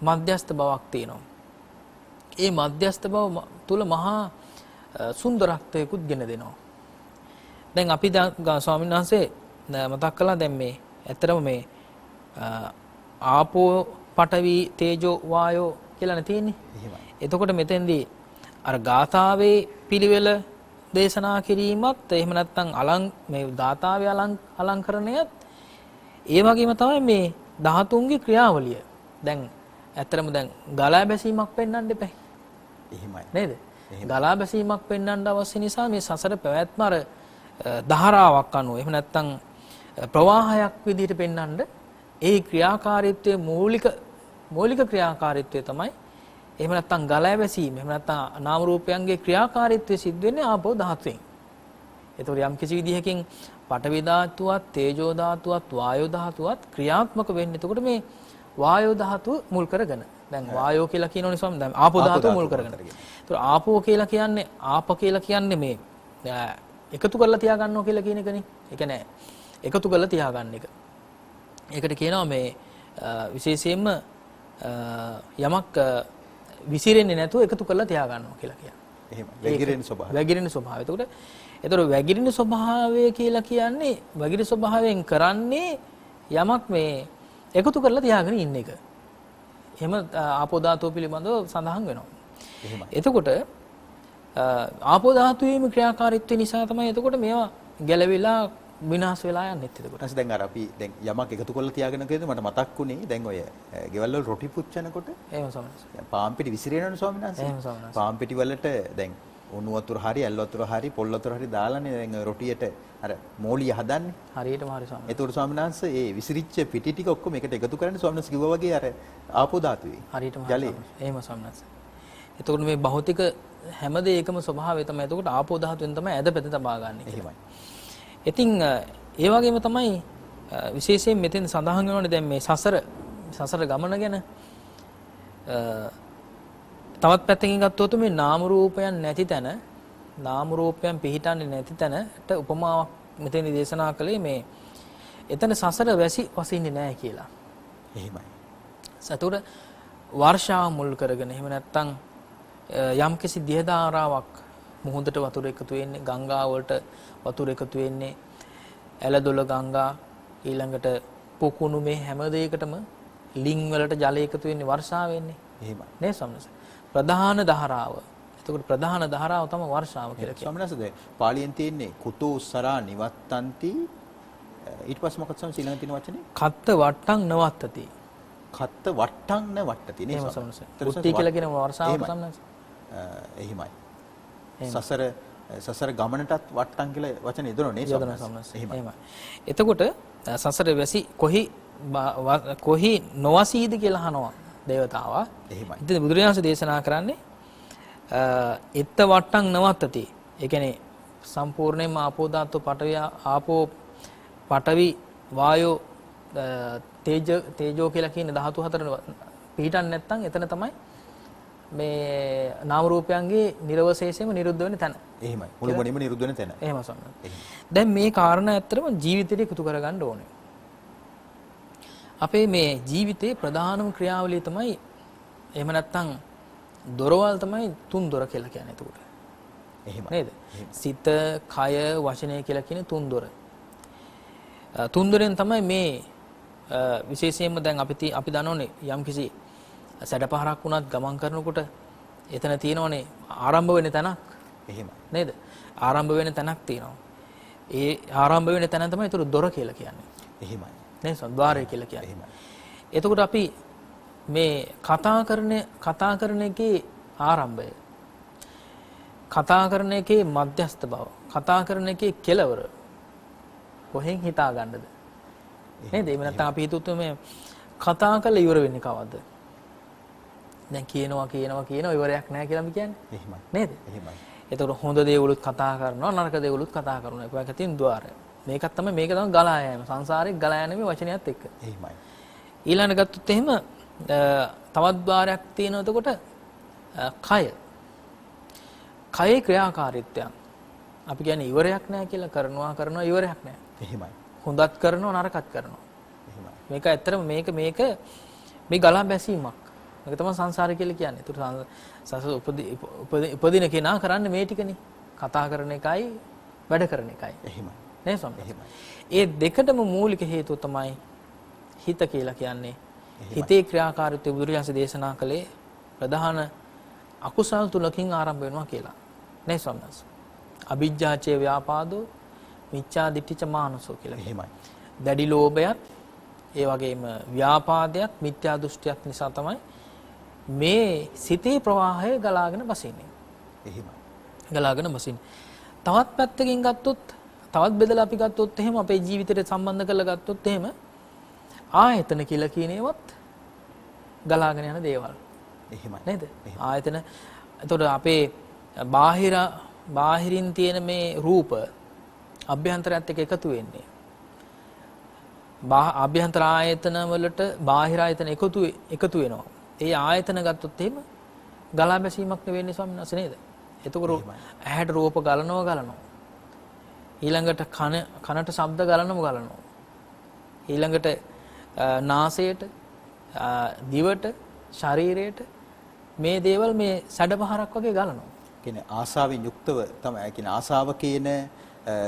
මධ්‍යස්ථ බවක් තියෙනවා. ඒ මධ්‍යස්ථ බව තුල මහා සුන්දරත්වයකුත් ගෙන දෙනවා. දැන් අපි ස්වාමීන් වහන්සේ මතක් කළා දැන් මේ ඇත්තටම මේ ආපෝ පඨවි තේජෝ වායෝ කියලානේ තියෙන්නේ. එහෙමයි. එතකොට මෙතෙන්දී අර ගාථාවේ පිළිවෙල දේශනා කිරීමත් එහෙම නැත්නම් මේ ගාථාවේ අලංකරණයත් ඒ වගේම තමයි මේ ධාතුන්ගේ ක්‍රියාවලිය. දැන් ඇත්තටම දැන් ගලා බැසීමක් පෙන්වන්න දෙපැයි. එහෙමයි. නේද? ගලා බැසීමක් පෙන්වන්න අවශ්‍ය නිසා මේ සසර පැවැත්ම අර ධාරාවක් අනුව එහෙම නැත්නම් ප්‍රවාහයක් විදිහට පෙන්වන්න ඒ ක්‍රියාකාරීත්වයේ මූලික ක්‍රියාකාරීත්වය තමයි එහෙම නැත්නම් ගලා බැසීම එහෙම නැත්නම් නාම රූපයන්ගේ ක්‍රියාකාරීත්වය සිද්ධ වෙන්නේ ආපෝ ධාතුවෙන්. ඒතකොට යම් කිසි විදිහකින් පඨවි ධාතුවත් තේජෝ ධාතුවත් වායෝ ධාතුවත් ක්‍රියාත්මක වෙන්නේ. එතකොට මේ වායෝ ධාතුව මුල් කරගෙන. දැන් වායෝ කියලා කියනෝනේ ස්වාමීන් දැන් ආපෝ ධාතුව මුල් කරගෙන. ඒතකොට ආපෝ කියලා කියන්නේ ආප කියලා කියන්නේ මේ එකතු කරලා තියාගන්නවා කියලා කියන එකනේ. ඒ කියන්නේ එකතු කරලා තියාගන්න එක. ඒකට කියනවා මේ විශේෂයෙන්ම යමක් විසිරෙන්නේ නැතුව එකතු කරලා තියාගන්නවා කියලා කියනවා. එහෙම. වැగిරෙන ස්වභාවය. වැగిරෙන ස්වභාවය. එතකොට වැగిරෙන ස්වභාවය කියලා කියන්නේ වැగిරි ස්වභාවයෙන් කරන්නේ යමක් මේ එකතු කරලා තියාගෙන ඉන්න එක. එහෙම ආපෝ ධාතුව පිළිබඳව සඳහන් වෙනවා. එහෙමයි. එතකොට ආපෝ ධාතුවේම ක්‍රියාකාරීත්වය නිසා තමයි එතකොට මේවා ගැලවිලා විනාශ වෙලා යන්නේ එතකොට. ඊට දැන් අර අපි දැන් යමක් එකතු කරලා තියාගෙන කියද්දි මට මතක් වුණේ දැන් ඔය ගෙවල් වල රොටි පුච්චනකොට එහෙම සමහරවිට. පාන් පිටි විසිරෙනවනේ ස්වාමීන් වහන්සේ. එහෙම සමහරවිට. පාන් පිටි වලට දැන් උණු වතුර හරි ඇල් වතුර හරි පොල් වතුර හරි දාලානේ දැන් රොටියට අර මෝලිය හදන්නේ. හරියටම හරි සමහරවිට. ඒතකොට ස්වාමීන් වහන්සේ ඒ විසිරිච්ච පිටි ටික ඔක්කොම එකට එකතු කරන්නේ ස්වාමීන් වහන්සේ කිව්වා වගේ අර ආපෝ ධාතුවේ. හරියටම ජලයේ. එහෙම සමහරවිට. එතකොට මේ භෞතික හැම දෙයකම ස්වභාවය තමයි එතකොට ආපෝ ධාතුවෙන් තමයි ඇදපැද තබා ගන්න. එහෙමයි. ඉතින් ඒ වගේම තමයි විශේෂයෙන් මෙතෙන් සඳහන් වෙනවානේ දැන් මේ සසර ගමන ගැන තවත් පැත්තකින් ගත්තොත් මේ නාම රූපයන් නැති තැන නාම රූපයන් පිහිටන්නේ නැති තැනට උපමාවක් මෙතෙන්දී දේශනා කළේ මේ එතන සසර වැසි වසින්නේ නැහැ කියලා. එහෙමයි. සතුට වර්ෂාව මුල් කරගෙන එහෙම නැත්නම් යම්කිසි දිය ධාරාවක් මුහුදට වතුර එකතු වෙන්නේ ගංගා වලට වතුර එකතු වෙන්නේ ඇලදොල ගංගා ඊළඟට පොකුණු මේ හැම දෙයකටම ලිං වලට ජලය එකතු වෙන්නේ වර්ෂාව වෙන්නේ. එහෙමයි. නේ සම්මස. ප්‍රධාන ධාරාව. එතකොට ප්‍රධාන ධාරාව තමයි වර්ෂාව කියලා කියන්නේ. ස්වාමීන් වහන්සේ පාලියෙන් තියෙන්නේ කුතෝ සරා නිවත්තන්ති ඊට පස්සේ මොකක්ද ස්වාමීන් ඊළඟ තියෙන වචනේ? කත්ත වට්ටං නවත්තති. කත්ත වට්ටං නවත්තති නේ සම්මස. උත්ති කියලා කියන වර්ෂාව සම්මස. එහෙමයි. සසර ගමනටත් වට්ටම් කියලා වචන යොදනවා නේ සම්මස්. එහෙමයි. එතකොට සසර වැසි කොහි නොවසීද කියලා අහනවා දේවතාවා. එහෙමයි. ඉතින් බුදුරජාණන් දේශනා කරන්නේ එත්ත වට්ටම් නවත්තති. ඒ කියන්නේ සම්පූර්ණයෙන්ම ආපෝ ධාතු පඨවි වායෝ තේජෝ කියලා කියන ධාතු හතර පිහිටන්නේ නැත්නම් එතන තමයි මේ නාම රූපයන්ගේ නිර්වශේෂයෙන්ම නිරුද්ධ වෙන තැන. එහෙමයි. මුළුමනින්ම නිරුද්ධ වෙන තැන. එහෙම සම්මත. දැන් මේ කාරණා ඇත්තටම ජීවිතේට එකතු කරගන්න ඕනේ. අපේ මේ ජීවිතේ ප්‍රධානම ක්‍රියාවලිය තමයි එහෙම නැත්නම් දොරවල් තමයි තුන් දොර කියලා කියන්නේ එතකොට. එහෙමයි. නේද? සිත, කය, වචනය කියලා කියන තුන් දොර. තුන් දොරෙන් තමයි මේ විශේෂයෙන්ම දැන් අපි දන්නෝනේ යම්කිසි සැඩපහරක් වුණත් ගමන් කරනකොට එතන තියෙනවනේ ආරම්භ වෙන තැනක්. එහෙමයි. නේද? ආරම්භ වෙන තැනක් තියෙනවා. ඒ ආරම්භ වෙන තැන තමයි ඒතර දොර කියලා කියන්නේ. එහෙමයි. නේද? ద్వාරය කියලා කියන්නේ. එහෙමයි. එතකොට අපි මේ කතා කරන එකේ ආරම්භය, කතා කරන එකේ මධ්‍යස්ථ බව, කතා කරන එකේ කෙලවර කොහෙන් හිතා ගන්නද? නේද? එහෙම නැත්නම් අපි හිතුවොත් මේ කතා කරලා ඉවර වෙන්නේ කවද්ද? දැන් කියනවා ඉවරයක් නැහැ කියලා අපි කියන්නේ. එහෙමයි. නේද? එහෙමයි. එතකොට හොඳ දේවලුත් කතා කරනවා නරක දේවලුත් කතා කරනවා. ඒක තියෙන ద్వාරය. මේක තමයි ගලා යෑම. සංසාරේ ගලා යන මේ වචනයත් එක්ක. එහෙමයි. ඊළඟ ගත්තොත් එහෙම තවත් ద్వාරයක් තියෙනවා. එතකොට කය. කයේ ක්‍රියාකාරීත්වය. අපි කියන්නේ ඉවරයක් නැහැ කියලා කරනවා ඉවරයක් නැහැ. එහෙමයි. හොඳත් කරනවා නරකත් කරනවා. එහෙමයි. මේක ඇත්තටම මේක මේ ගලා බැසීමක්. මේක තමයි සංසාරය කියලා කියන්නේ. ඒතර උපදින කෙනා කරන්නේ මේ ටිකනේ. කතා කරන එකයි වැඩ කරන එකයි. එහෙමයි. නේ සම්මත. එහෙමයි. ඒ දෙකටම මූලික හේතුව තමයි හිත කියලා කියන්නේ. හිතේ ක්‍රියාකාරීත්වය බුදුරජාණන් දේශනා කළේ ප්‍රධාන අකුසල් තුනකින් ආරම්භ වෙනවා කියලා. නේ සම්මත. අවිජ්ජාචේ ව්‍යාපාදෝ මිච්ඡා දිට්ඨිච මානසෝ කියලා. එහෙමයි. දැඩි ලෝභයත් ඒ වගේම ව්‍යාපාදයක් මිත්‍යා දෘෂ්ටියක් නිසා තමයි මේ සිතේ ප්‍රවාහය ගලාගෙන බසින්නේ. එහෙමයි. ගලාගෙන බසින්නේ. තවත් පැත්තකින් ගත්තොත් තවත් බෙදලා අපි ගත්තොත් එහෙම අපේ ජීවිතයට සම්බන්ධ කරලා ගත්තොත් එහෙම ආයතන කියලා කියන ඒවත් ගලාගෙන යන දේවල්. එහෙමයි. නේද? ආයතන එතකොට අපේ බාහිරින් තියෙන මේ රූප අභ්‍යන්තරයත් එක්ක එකතු වෙන්නේ. අභ්‍යන්තර ආයතන වලට බාහිර ආයතන එකතු වෙනවා. ඒ ආයතන ගත්තොත් එහෙම ගලා බැසීමක් වෙන්නේ ස්වාමීන් වහන්සේ නේද? එතකොට ඇහැට රූප ගලනවා. ඊළඟට කනට ශබ්ද ගලනවා. ඊළඟට නාසයට දිවට ශරීරයට මේ දේවල් මේ සැඩපහරක් වගේ ගලනවා. කියන්නේ ආසාවෙන් යුක්තව තමයි කියන්නේ ආසාව කියන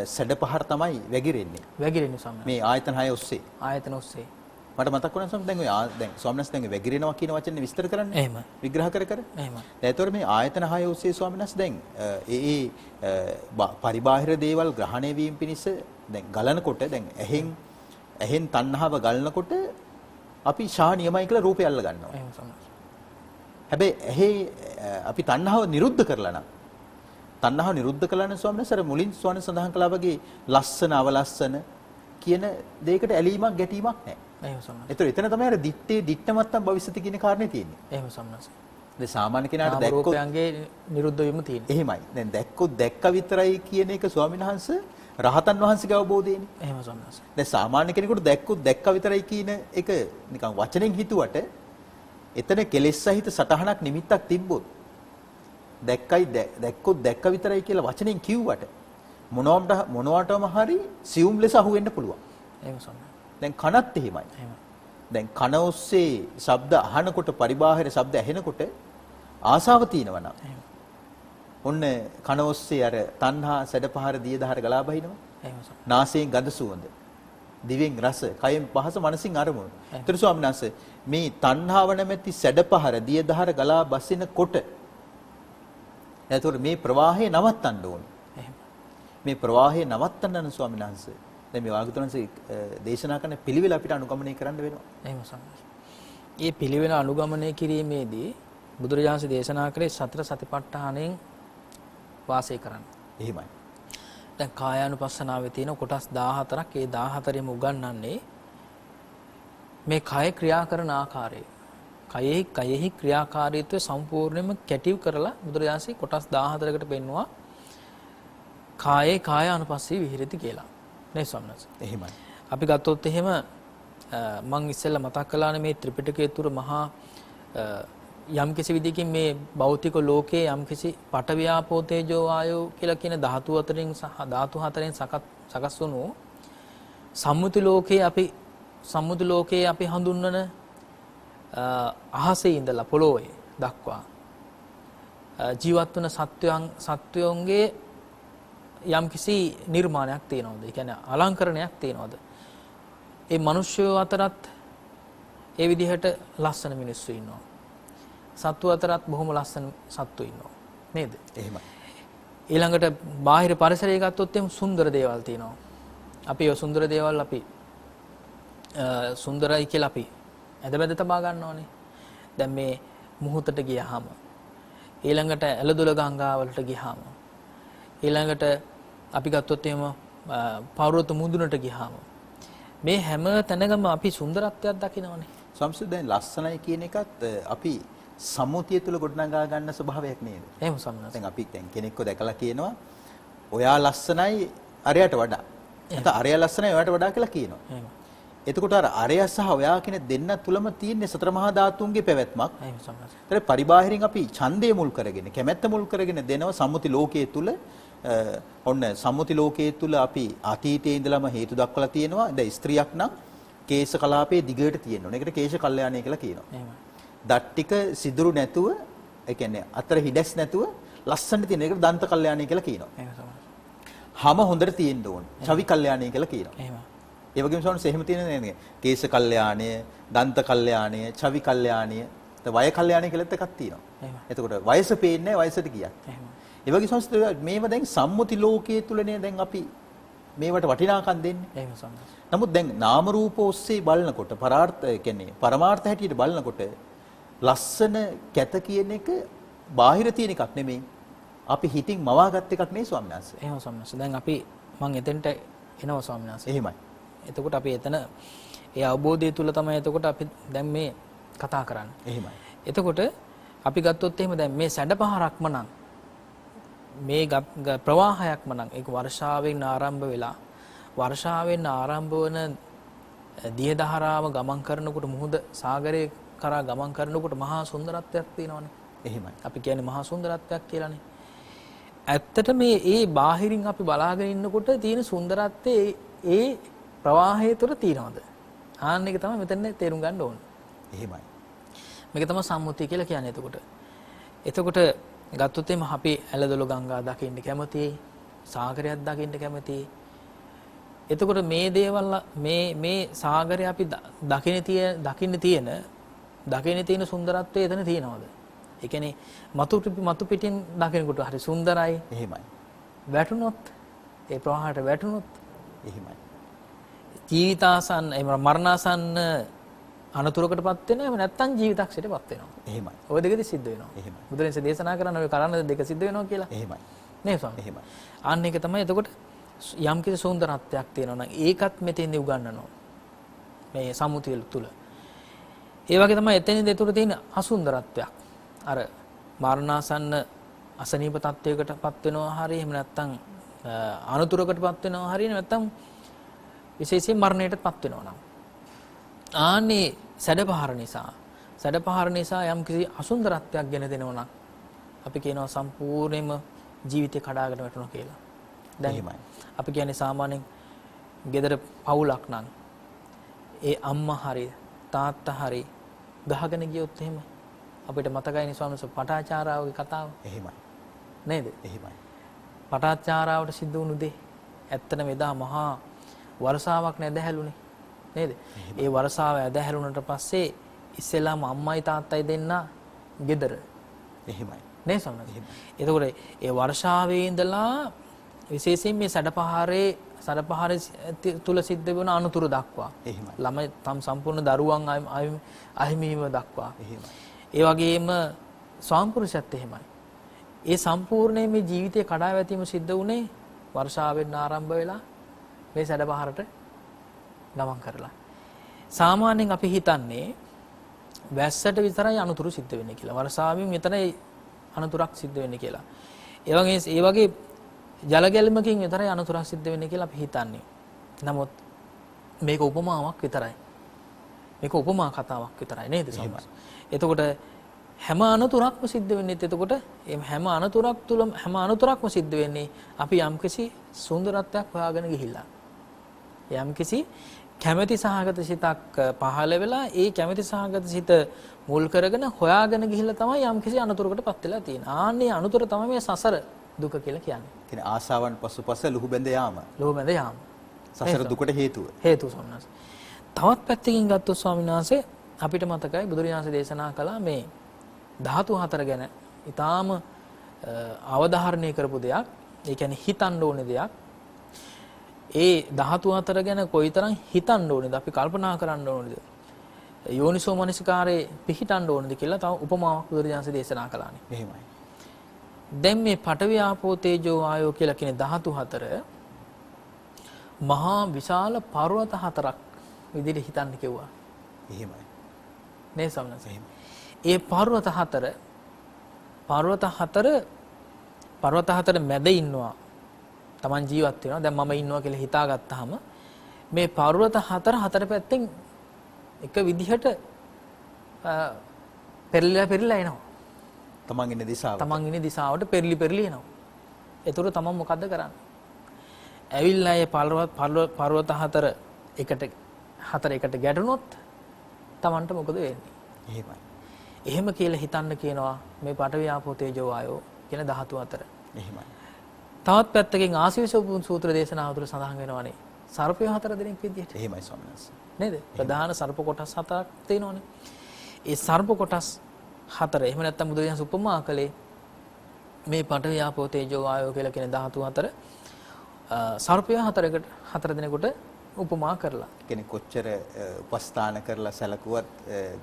සැඩපහර තමයි වැగిරෙන්නේ. වැగిරෙන්නේ සම්මත. මේ ආයතන 6 ඔස්සේ. ආයතන ඔස්සේ. මට මතක් වුණා සම් දැන් ඔය දැන් ස්වාමීන් වහන්සේ දැන් වැగిරෙනවා කියන වචනේ විස්තර කරන්නේ. එහෙම. විග්‍රහ කර. එහෙම. දැන් ඒතකොට මේ ආයතන 6 ඔස්සේ ස්වාමීන් වහන්සේ දැන් පරිබාහිර දේවල් ග්‍රහණය වීම පිණිස දැන් ගලනකොට දැන් ඇහෙන් තණ්හාව ගලනකොට අපි ශා නියමයි කියලා රූපය අල්ල ගන්නවා. එහෙම සම්මත. හැබැයි අපි තණ්හාව නිරුද්ධ කරලා නම් තණ්හාව නිරුද්ධ කළා නම් ස්වාමීන් වහන්සේ මුලින් ස්වාමීන් සඳහන් කළා වගේ ලස්සන අවලස්සන කියන දෙයකට ඇලීමක් ගැටීමක් නැහැ. එහෙම සම්මත. ඒතර එතන තමයි අර දිත්තමත්තම් භවිෂති කියන කාරණේ තියෙන්නේ. එහෙම සම්මත. දැන් සාමාන්‍ය කෙනාට දැක්කොත් රූපයන්ගේ නිරුද්ධ වීම තියෙනවා. එහෙමයි. දැන් දැක්කොත් දැක්ක විතරයි කියන එක ස්වාමීන් වහන්සේ රහතන් වහන්සේගේ අවබෝධයනේ. එහෙම සම්මත. දැන් සාමාන්‍ය කෙනෙකුට දැක්කොත් දැක්ක විතරයි කියන එක නිකන් වචනෙන් හිතුවට එතන කෙලෙස් සහිත සටහනක් නිමිත්තක් තිබ්බොත් දැක්කොත් දැක්ක විතරයි කියලා වචනෙන් කිව්වට මොනවටම හරි සියුම් ලෙස අහුවෙන්න පුළුවන්. එහෙම සම්මත. දැන් කනත් එහෙමයි. එහෙම. දැන් කන ඔස්සේ ශබ්ද අහනකොට පරිබාහිර ශබ්ද ඇහෙනකොට ආසාව තියෙනවා නම් ඔන්න කන ඔස්සේ අර තණ්හා සැඩපහර දියදහර ගලා බහිනවා. එහෙම සම්මත. නාසයෙන් ගඳ සුවඳ, දිවෙන් රස, කයෙන් පහස, මනසින් අරමුණු. ඊට ස්වාමීන් වහන්සේ මේ තණ්හාව නැමැති සැඩපහර දියදහර ගලා බසිනකොට එතකොට මේ ප්‍රවාහය නවත්තන්න ඕනේ. එහෙම. මේ ප්‍රවාහය නවත්තන්න ස්වාමීන් වහන්සේ දැන් මේ වාග්තුන්සේ දේශනා කරන පිළිවෙල අපිට අනුගමනය කරන්න වෙනවා. එහෙම සම්මත. මේ පිළිවෙල අනුගමනය කිරීමේදී බුදුරජාණන් දේශනා කළේ සතර සතිපට්ඨානයෙන් වාසය කරන්න. එහෙමයි. දැන් කායානුපස්සනාවේ තියෙන කොටස් 14ක්. ඒ 14ෙම උගන්වන්නේ මේ කය ක්‍රියා කරන ආකාරය. කයෙහි ක්‍රියාකාරීත්වය සම්පූර්ණයෙන්ම කැටිව් කරලා බුදුරජාණන් කොටස් 14කට පෙන්වුවා. කායේ කායානුපස්සී විහෙරති කියලා. නේ සම්නස්. එහෙමයි. අපි ගත්තොත් එහෙම මම ඉස්සෙල්ලා මතක් කළානේ මේ ත්‍රිපිටකයේ තුර මහා යම්කිසි විදිහකින් මේ භෞතික ලෝකයේ යම්කිසි පඨවියාපෝ තේජෝ වායෝ කියලා කියන ධාතු හතරෙන් සකස් වුණු සම්මුති ලෝකයේ අපි හඳුන්වන අහසේ ඉඳලා පොළොවේ දක්වා ජීවත් වන සත්වයන්ගේ යම්කිසි නිර්මාණයක් තියෙනවද? ඒ කියන්නේ අලංකරණයක් තියෙනවද? ඒ මිනිස්සු අතරත් ඒ විදිහට ලස්සන මිනිස්සු ඉන්නවා. සත්තු අතරත් බොහොම ලස්සන සත්තු ඉන්නවා. නේද? එහෙමයි. ඊළඟට බාහිර පරිසරය ගත්තොත් එම් සුන්දර දේවල් තියෙනවා. අපි ඒ සුන්දර දේවල් අපි සුන්දරයි කියලා අපි ඇදබැද තබා ගන්නවනේ. දැන් මේ මුහුතට ගියාම ඊළඟට ඇලදොල ගංගාවලට ගියාම ඊළඟට අපි ගත්තොත් එහෙම පර්වත මුදුනට ගියාම මේ හැම තැනකම අපි සුන්දරත්වයක් දකිනවනේ. සම්සු දැන් ලස්සනයි කියන එකත් අපි සම්මුතිය තුළ ගොඩනගා ගන්න ස්වභාවයක් නේද? එහෙම සම්මත. දැන් අපි දැන් කෙනෙක්ව දැකලා කියනවා ඔයා ලස්සනයි අරයට වඩා. නැත්නම් අරයා ලස්සනයි ඔයාට වඩා කියලා කියනවා. එහෙම. එතකොට අර අරයා සහ ඔයා කියන දෙන්න තුලම තියෙන සතර මහා ධාතුන්ගේ පැවැත්මක්. එහෙම සම්මත. ඒතර පරිබාහිරින් අපි ඡන්දය මුල් කරගෙන කැමැත්ත මුල් කරගෙන දෙනව සම්මුති ලෝකයේ තුල ඔන්න සම්මුති ලෝකයේ තුල අපි අතීතයේ ඉඳලම හේතු දක්වලා තියෙනවා. දැන් ස්ත්‍රියක් නම් කේශ කලාපයේ දිගට තියෙන්න ඕනේ. ඒකට කේශ කල්යාණය කියලා කියනවා. එහෙමයි. දත් ටික සිදුරු නැතුව, ඒ කියන්නේ අතර හිඩැස් නැතුව ලස්සනට තියෙන. ඒකට දන්ත කල්යාණය කියලා කියනවා. එහෙමයි. හැම හොඳට තියෙන්න ඕනේ. චවි කල්යාණය කියලා කියනවා. එහෙමයි. ඒ වගේම සෝනස් එහෙම තියෙන නේද? කේශ කල්යාණය, දන්ත කල්යාණය, චවි කල්යාණය, වය කල්යාණය කියලාත් එකක් තියෙනවා. එහෙමයි. එතකොට වයස පේන්නේ නැහැ වයසට ගියත්. එහෙමයි. ඒ වගේ සංස්කෘත මේවා දැන් සම්මුති ලෝකයේ තුලනේ දැන් අපි මේවට වටිනාකම් දෙන්නේ. එහෙම සම්මත. නමුත් දැන් නාම රූප ඔස්සේ බලනකොට පරාර්ථ කියන්නේ පරමාර්ථ හැටියට බලනකොට ලස්සන කැත කියන එක බාහිර තියෙන එකක් නෙමෙයි. අපි හිතින් මවාගත් එකක් නෙවෙයි ස්වාමීන් වහන්සේ. එහෙම සම්මත. දැන් අපි මම එතෙන්ට එනවා ස්වාමීන් වහන්සේ. එහෙමයි. එතකොට අපි එතන ඒ අවබෝධය තුල තමයි එතකොට අපි දැන් මේ කතා කරන්නේ. එහෙමයි. එතකොට අපි ගත්තොත් එහෙම දැන් මේ සැඩපහරක්ම නම් මේ ප්‍රවාහයක්ම නම් ඒක වර්ෂාවෙන් ආරම්භ වෙලා වර්ෂාවෙන් ආරම්භ වන දිය දහරාව ගමන් කරනකොට මුහුද සාගරයේ කරා ගමන් කරනකොට මහා සුන්දරත්වයක් තියෙනවනේ. එහෙමයි. අපි කියන්නේ මහා සුන්දරත්වයක් කියලානේ. ඇත්තට මේ ඒ බාහිරින් අපි බලාගෙන ඉන්නකොට තියෙන සුන්දරත්වයේ ඒ ප්‍රවාහය තුළ තියෙනවද? ආන්න එක තමයි මෙතන තේරුම් ගන්න ඕනේ. එහෙමයි. මේක තමයි සම්මුතිය කියලා කියන්නේ එතකොට ගත්තොත් එimhe අපි ඇලදොල ගංගා දකින්න කැමතියි, සාගරයක් දකින්න කැමතියි. එතකොට මේ දේවල් මේ සාගරය අපි දකින්න තියෙන සුන්දරත්වය එතන තියෙනවද? ඒ කියන්නේ මතු පිටින් දකිනකොට හරි සුන්දරයි. එහෙමයි. වැටුනොත් ඒ ප්‍රවාහයට වැටුනොත් එහෙමයි. ජීවිතාසන්න මරණාසන්න අනතුරකටපත් වෙනවා. එහෙම නැත්නම් ජීවිතක්ෂයටපත් වෙනවා. එහෙමයි. ওই දෙකද සිද්ධ වෙනවා. එහෙමයි. බුදුරජාණන් දේශනා කරන ඔය කරන්න දෙක සිද්ධ වෙනවා කියලා. එහෙමයි. නේද ස්වාමී? එහෙමයි. අන්න ඒක තමයි එතකොට යම් කිසි සුන්දරත්වයක් තියෙනවා නම් ඒකත් මෙතෙන්දී උගන්වනවා. මේ සම්මුතිය තුල. ඒ වගේ තමයි එතෙන්දී ඒතර තියෙන අසුන්දරත්වයක්. අර මරණාසන්න අසනීප තත්වයකටපත් වෙනවා හරිය එහෙම නැත්නම් අනතුරකටපත් වෙනවා හරිය නැත්නම් විශේෂයෙන් මරණයටපත් වෙනවා නම් ආන්නේ සැඩපහර නිසා යම් කිසි අසුන්දරත්වයක් ගෙන දෙනවා නම් අපි කියනවා සම්පූර්ණයෙන්ම ජීවිතේ කඩාගෙන වැටුණා කියලා. දැන් අපි කියන්නේ සාමාන්‍යයෙන් ගෙදර පවුලක් නම් ඒ අම්මා හරි තාත්තා හරි ගහගෙන ගියොත් එහෙම අපිට මතකයිනේ ස්වාමීන් වහන්සේ පටාචාරාවගේ කතාව. එහෙමයි. නේද? එහෙමයි. පටාචාරාවට සිද්ධ වුණු දේ ඇත්තටම එදා මහා වර්ෂාවක් නැදහැලුනේ. නේද? ඒ වර්ෂාව ඇදහැලුණට පස්සේ ඉස්සෙල්ලාම අම්මයි තාත්තයි දෙන්න ගෙදර. එහෙමයි. නේ ස්වාමීන් වහන්සේ. එතකොට ඒ වර්ෂාවේ ඉඳලා විශේෂයෙන් මේ සැඩපහරේ තුල සිද්ධ වෙන අනුතුරු දක්වා. එහෙමයි. ළමයි තම සම්පූර්ණ දරුවන් අහිමිව දක්වා. එහෙමයි. ඒ වගේම ස්වාම්පුරුෂයත් එහෙමයි. ඒ සම්පූර්ණයෙන් මේ ජීවිතේ කඩා වැටීම සිද්ධ වුණේ වර්ෂාවෙන් ආරම්භ වෙලා මේ සැඩපහරට ගමන් කරලා. සාමාන්‍යයෙන් අපි හිතන්නේ වැස්සට විතරයි අනුතුරු සිද්ධ වෙන්නේ කියලා. වර්ෂාවෙන් විතරයි අනුතුරක් සිද්ධ වෙන්නේ කියලා. ඒ වගේ ජල ගැලීමකින් විතරයි අනුතුරක් සිද්ධ වෙන්නේ කියලා අපි හිතන්නේ. නමුත් මේක උපමාවක් විතරයි. මේක උපමා කතාවක් විතරයි නේද සමහර. එතකොට හැම අනතුරක්ම සිද්ධ වෙන්නේ එතකොට හැම අනතුරක්ම සිද්ධ වෙන්නේ අපි යම්කිසි සුන්දරත්වයක් හොයාගෙන ගිහිල්ලා. යම්කිසි කැමැති සහගත සිතක් පහළ වෙලා ඒ කැමැති සහගත සිත මුල් කරගෙන හොයාගෙන ගිහිල්ලා තමයි යම්කිසි අනතුරකටපත් වෙලා තියෙන්නේ. ආන්නේ අනතුර තමයි මේ සසර දුක කියලා කියන්නේ. කියන්නේ ආසාවන් පසුපස ලුහු බැඳ යාම. සසර දුකට හේතුව. හේතුව ස්වාමීන් වහන්සේ. තවත් පැත්තකින් ගත්තොත් ස්වාමීන් වහන්සේ අපිට මතකයි බුදුරජාණන් දේශනා කළා මේ ධාතු හතර ගැන ඊටාම අවධාරණය කරපු දෙයක්. ඒ කියන්නේ හිතන්න ඕනේ දෙයක්. ඒ ධාතු හතර ගැන කොයිතරම් හිතන්න ඕනේද අපි කල්පනා කරන්න ඕනේද යෝනිසෝ මනසිකාරේ පිහිටන්න ඕනේද කියලා තව උපමාවක් බුදුරජාණන් දේශනා කළානේ. එහෙමයි. දැන් මේ පඨවි ආපෝ තේජෝ ආයෝ කියලා කියන ධාතු හතර මහා විශාල පර්වත හතරක් විදිහට හිතන්න කිව්වා. එහෙමයි. නේ සම්නස. ඒ පර්වත හතර මැද ඉන්නවා. Taman ජීවත් වෙනවා. දැන් මම ඉන්නවා කියලා හිතාගත්තාම මේ පර්වත හතර පැත්තෙන් එක විදිහට පෙරලිලා එනවා. තමන් ඉන්න දිශාවට පෙරලි එනවා. ඒතර තමයි මොකද්ද කරන්නේ? ඇවිල්ලා ඒ පර්වත හතර එකට ගැටුනොත් Tamanට මොකද වෙන්නේ? එහෙමයි. එහෙම කියලා හිතන්න කියනවා මේ පඨවි ආපෝ තේජෝ වායෝ කියන ධාතු අතර. එහෙමයි. තවත් පැත්තකින් ආශීර්ෂ සූත්‍ර දේශනාව තුළ සඳහන් වෙනවානේ සර්පය 4 දෙනෙක් විදියට. එහෙමයි ස්වාමීන් වහන්සේ. නේද? ප්‍රධාන සර්ප කොටස් 7ක් තියෙනවානේ. ඒ සර්ප කොටස් 4 එහෙම නැත්නම් බුදුරජාණන් උපමා කළේ මේ පඨවි ආපෝ තේජෝ වායෝ කියලා කියන ධාතු අතර සර්පය 4 දෙනෙකුට උපමා කරලා. කෙනෙක් කොච්චර උපස්ථාන කරලා සැලකුවත්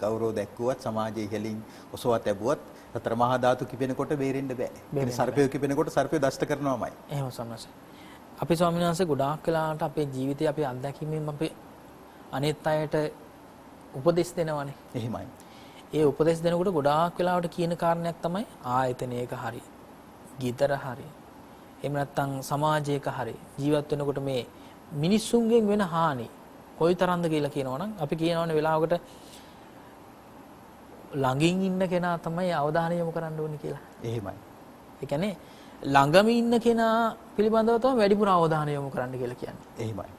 ගෞරව දැක්කුවත් සමාජයේ ඉහළින් ඔසවා තැබුවත් සතර මහා ධාතු කිපෙනකොට බේරෙන්න බෑ. ඒ සර්පය කිපෙනකොට සර්පය දෂ්ට කරනවාමයි. එහෙම සම්මස. අපි ස්වාමීන් වහන්සේ ගොඩාක් වෙලාවට අපේ ජීවිතේ අපේ අත්දැකීමෙන් අපි අනිත් අයට උපදෙස් දෙනවානේ. එහෙමයි. ඒ උපදෙස් දෙනකොට ගොඩාක් වෙලාවට කියන කාරණයක් තමයි ආයතනයක හරි, ගිතර හරි, එහෙම නැත්නම් සමාජයක හරි ජීවත් වෙනකොට මේ මිනිස්සුන්ගෙන් වෙන හානි කොයිතරම්ද කියලා කියනවනම් අපි කියනවනේ වෙලාවකට ළඟින් ඉන්න කෙනා තමයි අවධානය යොමු කරන්න ඕනේ කියලා. එහෙමයි. ඒ කියන්නේ ළඟම ඉන්න කෙනා පිළිබඳව තමයි වැඩිපුර අවධානය යොමු කරන්න කියලා කියන්නේ. එහෙමයි.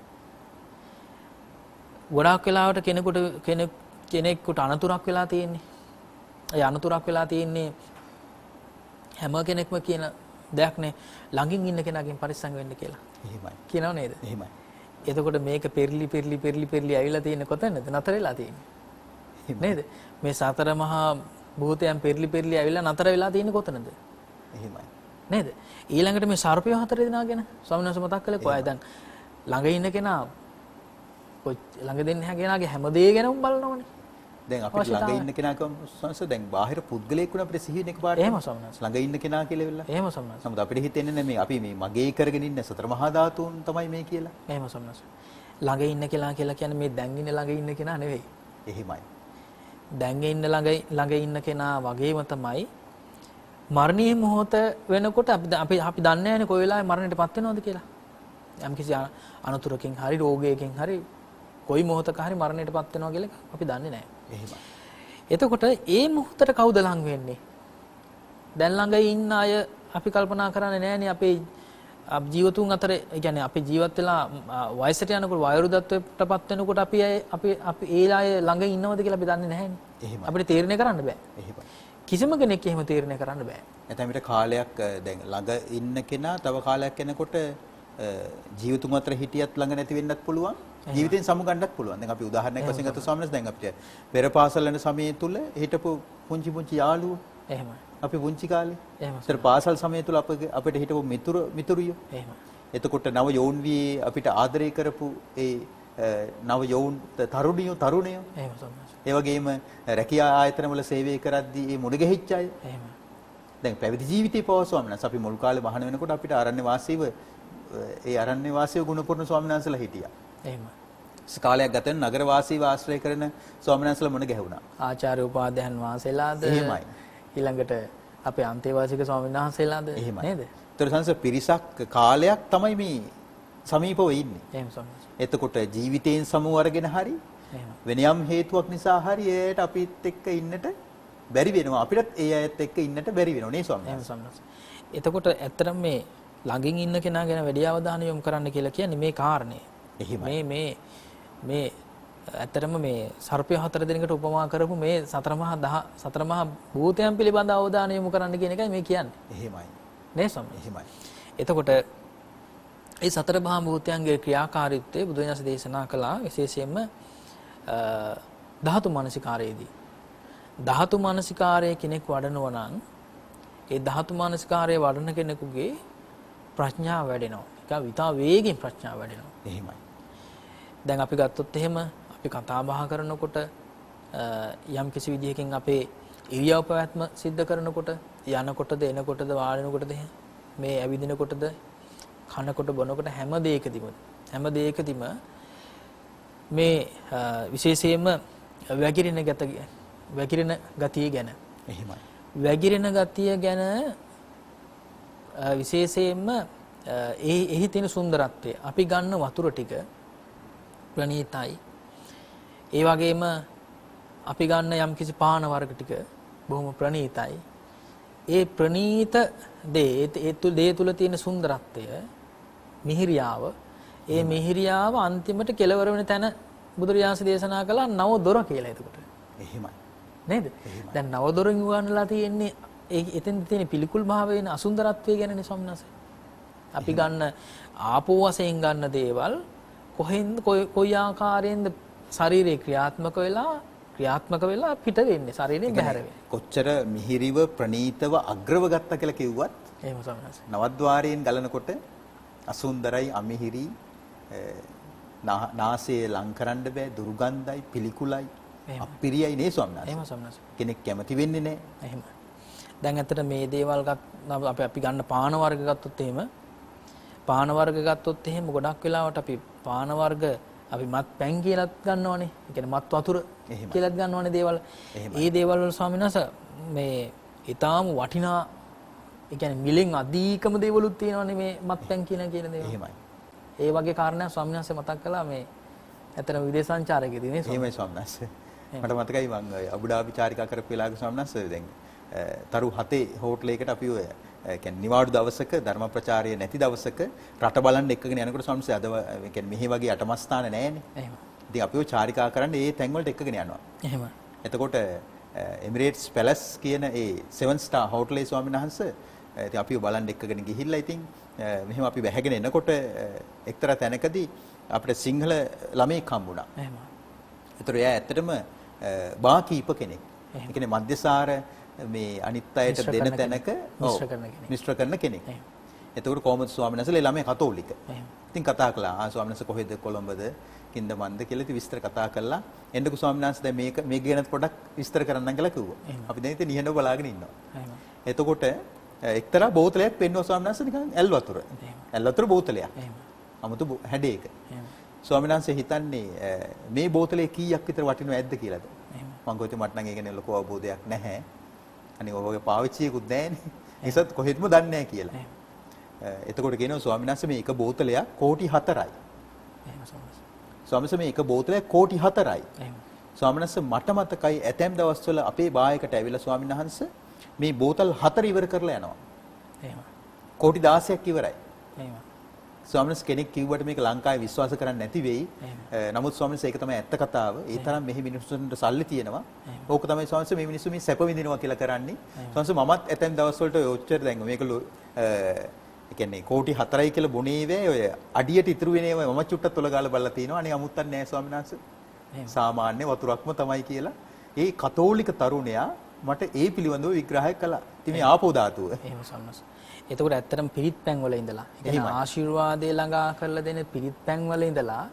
ගොඩාක් වෙලාවට කෙනෙකුට අනතුරක් වෙලා තියෙන්නේ. ඒ අනතුරක් වෙලා තියෙන්නේ හැම කෙනෙක්ම කියන දෙයක් නේ ළඟින් ඉන්න කෙනාගෙන් පරිස්සම් වෙන්න කියලා. එහෙමයි. කියනව නේද? එහෙමයි. එතකොට මේක පෙරලි ඇවිල්ලා තියෙන්නේ කොතැනද? නතර වෙලා තියෙන්නේ. නේද? මේ සතර මහා භූතයන් පෙරලි ඇවිල්ලා නතර වෙලා තියෙන්නේ කොතනද? එහෙමයි. නේද? ඊළඟට මේ සර්පය 4 දෙනා ගැන ස්වාමීන් වහන්සේ මතක් කළේ කොහේ දැන් ළඟ ඉන්න කෙනා ළඟ දෙන්න කෙනාගේ හැම දේ ගැනම බලනවනේ. දැන් අපිට ළඟ ඉන්න කෙනා කොහොමද දැන් බාහිර පුද්ගලයෙක් වුණ අපිට සිහින එකපාරට එහෙම ස්වාමීන් වහන්සේ ළඟ ඉන්න කෙනා කියලා වෙලා එහෙම ස්වාමීන් වහන්සේ නමුත් අපිට හිතෙන්නේ නැහැ අපි මේ මගේ කරගෙන ඉන්න සතර මහා ධාතුන් තමයි මේ කියලා. එහෙම ස්වාමීන් වහන්සේ ළඟ ඉන්න කෙනා කියලා කියන්නේ මේ දැන් ඉන්න ළඟ ඉන්න කෙනා නෙවෙයි. එහෙමයි. දැන් ඉන්න ළඟ ඉන්න කෙනා වගේම තමයි මරණීය මොහොත වෙනකොට අපි දන්නේ නැහැනේ කොයි වෙලාවෙ මරණයටපත් වෙනවද කියලා. යම්කිසි අනතුරකින් හරි රෝගයකින් හරි කොයි මොහොතක හරි මරණයටපත් වෙනවා කියලා අපි දන්නේ නැහැ. එහෙමයි. එතකොට ඒ මොහොතට කවුද ලං වෙන්නේ? දැන් ළඟ ඉන්න අය අපි කල්පනා කරන්නේ නැහැනේ අපේ ජීවතුන් අතර ඒ කියන්නේ අපි ජීවත් වෙලා වයසට යනකොට වයෝවෘද්ධත්වයටපත් වෙනකොට අපි ඒ අය ළඟ ඉන්නවද කියලා අපි දන්නේ නැහැනේ. එහෙමයි. අපිට තීරණය කරන්න බෑ. එහෙමයි. කිසිම කෙනෙක් එහෙම තීරණය කරන්න බෑ. නැත්නම් අපිට කාලයක් දැන් ළඟ ඉන්න කෙනා තව කාලයක් යනකොට ජීවිතුන් අතර හිටියත් ළඟ නැති වෙන්නත් පුළුවන්. ජීවිතෙන් සමුගන්නත් පුළුවන්. දැන් අපි උදාහරණයක් වශයෙන් ගත්ත ස්වාමීන් වහන්සේ දැන් අපිට පෙර පාසල් යන සමයේ තුල හිටපු පුංචි යාළුවෝ එහෙමයි. අපි පුංචි කාලේ. එහෙමයි. ඒතර පාසල් සමය තුල අපිට හිටපු මිතුරියෝ. එහෙමයි. එතකොට නව යෝන් වී අපිට ආදරය කරපු ඒ නව යෝන් තරුණියෝ එහෙම සම්මාස. ඒ වගේම රැකියා ආයතනවල සේවය කරද්දී ඒ මුණ ගැහිච්ච අය. එහෙමයි. දැන් පැවිදි ජීවිතේ පවස්වම නැස් අපි මුල් කාලේ මහාන වෙනකොට අපිට ආරණ්‍ය වාසීව ඒ ආරණ්‍ය වාසීව ගුණපුරණ ස්වාමීන් වහන්සේලා හිටියා. එහෙමයි. කාලයක් ගත වෙන නගර වාසීව ආශ්‍රය කරන ස්වාමීන් වහන්සේලා මුණ ගැහුණා. ආචාර්ය උපාධ්‍යයන් වහන්සේලාද එහෙමයි. ඊළඟට අපේ අන්තේවාසික ස්වාමීන් වහන්සේලාද නේද? ඒතර සංස පිරිසක් කාලයක් තමයි මේ සමීපව ඉන්නේ. එහෙම සම්මාස. එතකොට ජීවිතයෙන් සමු අරගෙන හරි එහෙම. වෙන යම් හේතුවක් නිසා හරි ඒයට අපිත් එක්ක ඉන්නට බැරි වෙනවා. අපිටත් ඒ අයත් එක්ක ඉන්නට බැරි වෙනවා නේ ස්වාමීන් එහෙම වහන්සේ. සම්මාස. එතකොට ඇත්තටම මේ ළඟින් ඉන්න කෙනා ගැන වැඩි අවධානය යොමු කරන්න කියලා කියන්නේ මේ කාරණේ. එහෙමයි. මේ ඇත්තටම මේ සර්පය 4 දිනකට උපමා කරපු මේ සතර මහා භූතයන් පිළිබඳ අවධානය යොමු කරන්න කියන එකයි මේ කියන්නේ. එහෙමයි. නේ සම්ම. එහෙමයි. එතකොට ඒ සතර මහා භූතයන්ගේ ක්‍රියාකාරීත්වය බුදුන් දේශනා කළා විශේෂයෙන්ම ධාතු මනසිකාරයේදී. ධාතු මනසිකාරය කෙනෙක් වඩනවා නම් ඒ ධාතු මනසිකාරය වඩන කෙනෙකුගේ ප්‍රඥාව වැඩෙනවා. ඒක විතා වේගෙන් ප්‍රඥාව වැඩෙනවා. එහෙමයි. දැන් අපි ගත්තොත් එහෙම අපි කතා බහ කරනකොට යම් කිසි විදිහකින් අපේ ඉරියව් පැවැත්ම සිද්ධ කරනකොට යනකොටද එනකොටද වාඩිනකොටද මේ ඇවිදිනකොටද කනකොට බොනකොට හැම දෙයකදීම මේ විශේෂයෙන්ම වැగిරෙන ගතිය ගැන එහෙමයි. වැగిරෙන ගතිය ගැන විශේෂයෙන්ම එහි තියෙන සුන්දරත්වය අපි ගන්න වතුර ටික ප්‍රණීතයි. ඒ වගේම අපි ගන්න යම් කිසි පාන වර්ග ටික බොහොම ප්‍රණීතයි. ඒ ප්‍රනීත දේ තුල තියෙන සුන්දරත්වය මිහිරියාව ඒ මිහිරියාව අන්තිමට කෙලවර වෙන තැන බුදුරජාණන් දේශනා කළා නව දොර කියලා. එතකොට එහෙමයි නේද? දැන් නව දොරින් උගන්වලා තියෙන්නේ එතෙන් තියෙන පිළිකුල් භාවයෙන් අසුන්දරත්වය ගැනනේ ස්වාමීන් වහන්සේ. අපි ගන්න ආපෝ වශයෙන් ගන්න දේවල් කොහෙන්ද කොයි ආකාරයෙන්ද ශරීරේ ක්‍රියාත්මක වෙලා පිට වෙන්නේ ශරීරයෙන් බැහැර වෙන්නේ. කොච්චර මිහිරිව ප්‍රනීතව අග්‍රව ගත්තා කියලා කිව්වත් එහෙම ස්වාමීන් වහන්සේ. නවද්වාරයෙන් ගලනකොට අසුන්දරයි අමිහිරි නාසයේ ලං කරන්න බෑ දුර්ගන්ධයි පිළිකුලයි අපිරියයි නේ ස්වාමීන් වහන්සේ. එහෙම ස්වාමීන් වහන්සේ. කෙනෙක් කැමති වෙන්නේ නැහැ. එහෙම. දැන් ඇත්තට මේ දේවල් අපි ගන්න පාන වර්ග ගත්තොත් එහෙම ගොඩක් වෙලාවට අපි පාන වර්ග අපි මත් පැන් කියලාත් ගන්නවනේ. ඒ කියන්නේ මත් වතුර කියලාත් ගන්නවනේ දේවල්. ඒ දේවල් වල ස්වාමීන් වහන්සේ මේ ඊටාම වටිනා ඒ කියන්නේ මිලෙන් අධිකම දේවලුත් තියෙනවනේ මේ මත් පැන් කියන දේවල්. එහෙමයි. ඒ වගේ කාරණා ස්වාමීන් වහන්සේ මතක් කළා මේ ඇත්තටම විදේශ සංචාරකයේදී නේ. එහෙමයි ස්වාමීන් වහන්සේ. මට මතකයි මම අබුඩාබි චාරිකා කරපු වෙලාවක ස්වාමීන් වහන්සේ දැන් තරු 7 හෝටලයකට අපි ඔය කියන්නේ නිවාඩු දවසක ධර්ම ප්‍රචාරය නැති දවසක රට බලන්න එක්කගෙන යනකොට ස්වාමීන් වහන්සේ අද කියන්නේ මෙහි වගේ අටමස්ථාන නැහැනේ. එහෙම. ඉතින් අපි ඔය චාරිකා කරන්නේ ඒ තැන් වලට එක්කගෙන යනවා. එහෙම. එතකොට එමිරේට්ස් පැලස් කියන ඒ 7 ස්ටාර් හෝටලේ ස්වාමීන් වහන්සේ ඉතින් අපි බලන්න එක්කගෙන ගිහිල්ලා ඉතින් මෙහෙම අපි වැහැගෙන එනකොට එක්තරා තැනකදී අපිට සිංහල ළමෙක් හම්බුණා. එහෙම. ඒතර එයා ඇත්තටම බාකීප කෙනෙක්. ඒ කියන්නේ මධ්‍යසාර මේ අනිත් අයට දෙන තැනක මිශ්‍ර කරන කෙනෙක්. එතකොට කොහොමද ස්වාමීන් වහන්සේ ළමයා කතෝලික. ඉතින් කතා කළා ස්වාමීන් වහන්සේ කොහෙද කොළඹද කින්දමන්ද කියලා ඉතින් විස්තර කතා කළා. එන්නකෝ ස්වාමීන් වහන්සේ දැන් මේක ගැන පොඩ්ඩක් විස්තර කරන්නම් කියලා කිව්වා. අපි දැන් ඉතින් නිහඬව බලාගෙන ඉන්නවා. එතකොට එක්තරා බෝතලයක් පෙන්වුවා ස්වාමීන් වහන්සේ නිකන් ඇල් වතුර. ඇල් වතුර බෝතලයක්. 아무තු හැඩයක. ස්වාමීන් වහන්සේ හිතන්නේ මේ බෝතලේ කීයක් විතර වටිනව ඇද්ද කියලාද? මම කිව්වා මට නම් ඒ ගැන ලොකු අවබෝධයක් නැහැ. අනික ඔයගේ පාවිච්චියකුත් නැහැනේ. ඒසත් කොහෙත්ම දන්නේ නැහැ කියලා. එතකොට කියනවා ස්වාමීන් වහන්සේ මේ එක බෝතලයක් කෝටි 4යි. ස්වාමීන් වහන්සේ මේ එක බෝතලයක් කෝටි 4යි. ස්වාමීන් වහන්සේ මට මතකයි ඇතැම් දවස්වල අපේ බායකට ඇවිල්ලා ස්වාමීන් වහන්සේ මේ බෝතල් 4 ඉවර කරලා යනවා. එහෙම. කෝටි 16ක් ඉවරයි. එහෙම. ස්වාමීන් වහන්සේ කෙනෙක් කිව්වට මේක ලංකාවේ විශ්වාස කරන්න නැති වෙයි. නමුත් ස්වාමීන් වහන්සේ ඒක තමයි ඇත්ත කතාව. ඒ තරම් මෙහි මිනිස්සුන්ට සල්ලි තියෙනවා. ඕක තමයි ස්වාමීන් වහන්සේ මේ මිනිස්සු මේ සැප විඳිනවා කියලා කරන්නේ. ස්වාමීන් වහන්සේ මමත් ඇතැම් දවස්වලට ඔය ඔච්චර දැන් මේක ඒ කියන්නේ කෝටි 4යි කියලා බොනේ වේ ඔය අඩියට ඉතුරු වෙනේම මම චුට්ටක් තොල ගාලා බලලා තිනවා. අනේ අමුත්තක් නෑ ස්වාමීන් වහන්සේ. සාමාන්‍ය වතුරක්ම තමයි කියලා. ඒ කතෝලික තරුණයා මට ඒ පිළිබඳව විග්‍රහය කළා. ඉතින් මේ ආපෝ ධාතුව. එහෙම සම්මස්. එතකොට ඇත්තටම පිරිත් පැන් වල ඉඳලා, ඒ කියන්නේ ආශිර්වාදේ ළඟා කරලා දෙන පිරිත් පැන් වල ඉඳලා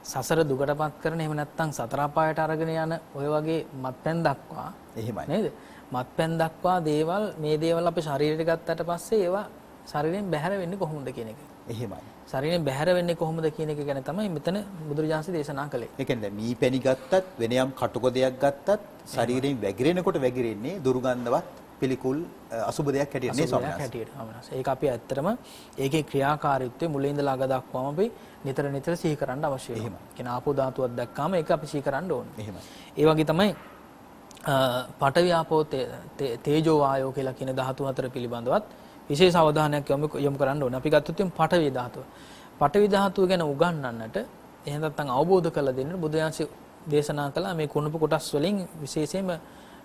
සසර දුකටපත් කරන එහෙම නැත්නම් සතර අපායට අරගෙන යන ඔය වගේ මත්පැන් දක්වා එහෙමයි නේද? මත්පැන් දක්වා දේවල් මේ දේවල් අපේ ශරීරයට ගත්තට පස්සේ ඒවා ශරීරයෙන් බැහැර වෙන්නේ කොහොමද කියන එක. එහෙමයි. ශරීරයෙන් බැහැර වෙන්නේ කොහොමද කියන එක ගැන තමයි මෙතන බුදුරජාණන් දේශනා කළේ. ඒ කියන්නේ මී පැණි ගත්තත් වෙන යම් කටුක දෙයක් ගත්තත් ශරීරයෙන් වැగిරෙනකොට වැగిරෙන්නේ දුර්ගන්ධවත් පිළිකුල් අසුබ දෙයක් හැටියට නේ ස්වාමීන් වහන්සේ. ඒක අපි ඇත්තටම ඒකේ ක්‍රියාකාරීත්වය මුලින් ඉඳලා අග දක්වාම අපි නිතර සිහි කරන්න අවශ්‍යයි. එහෙමයි. කියන ආපෝ ධාතුවක් දැක්කාම ඒක අපි සිහි කරන්න ඕනේ. එහෙමයි. ඒ වගේ තමයි පඨවි ආපෝ තේජෝ වායෝ කියලා කියන ධාතු හතර පිළිබඳවත් විශේෂ අවධානයක් යොමු කරන්න ඕනේ. අපි ගත්තොත් පඨවි ධාතුව. පඨවි ධාතුව ගැන උගන්වන්නට එහෙම නැත්නම් අවබෝධ කරලා දෙන්න බුදුන්සේ දේශනා කළා මේ කුණප කොටස් වලින් විශේෂයෙන්ම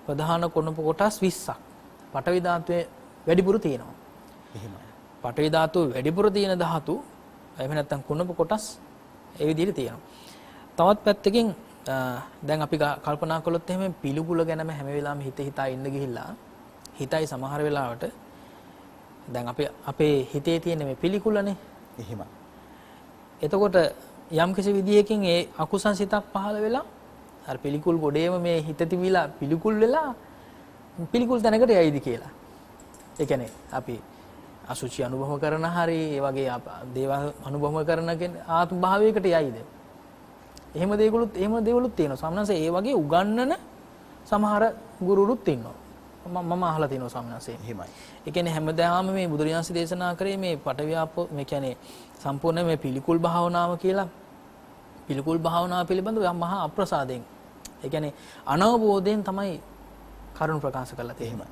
ප්‍රධාන කුණප කොටස් 20ක් පඨවි ධාතුවේ වැඩිපුර තියෙනවා. එහෙමයි. පඨවි ධාතුවේ වැඩිපුර තියෙන ධාතු එහෙම නැත්නම් කුණප කොටස් ඒ විදිහට තියෙනවා. තවත් පැත්තකින් දැන් අපි කල්පනා කළොත් එහෙම පිළිකුල ගැනම හැම වෙලාවෙම හිතා ඉන්න ගිහිල්ලා හිතයි සමහර වෙලාවට දැන් අපේ හිතේ තියෙන මේ පිළිකුලනේ. එහෙමයි. එතකොට යම් කිසි විදියකින් ඒ අකුසල් සිතක් පහළ වෙලා අර පිළිකුල් ගොඩේම මේ හිත තිබිලා පිළිකුල් වෙලා පිළිකුල් තැනකට යයිද කියලා. ඒ කියන්නේ අපි අසුචි අනුභව කරන හරි ඒ වගේ දේවල් අනුභව කරන ආත්ම භාවයකට යයිද? එහෙම දේවලුත් තියෙනවා. සම්මනසේ ඒ වගේ උගන්නන සමහර ගුරුරුත් ඉන්නවා. මම අහලා තියෙනවා සම්මනසේ. එහෙමයි. ඒ කියන්නේ හැමදාම මේ බුදුරජාණන් දේශනා කරේ මේ පටවියාපෝ මේ කියන්නේ සම්පූර්ණ මේ පිළිකුල් භාවනාව කියලා පිළිකුල් භාවනාව පිළිබඳව මහා අප්‍රසාදයෙන් ඒ කියන්නේ අනවබෝධයෙන් තමයි කරුණ ප්‍රකාශ කරලා තියෙන්නේ.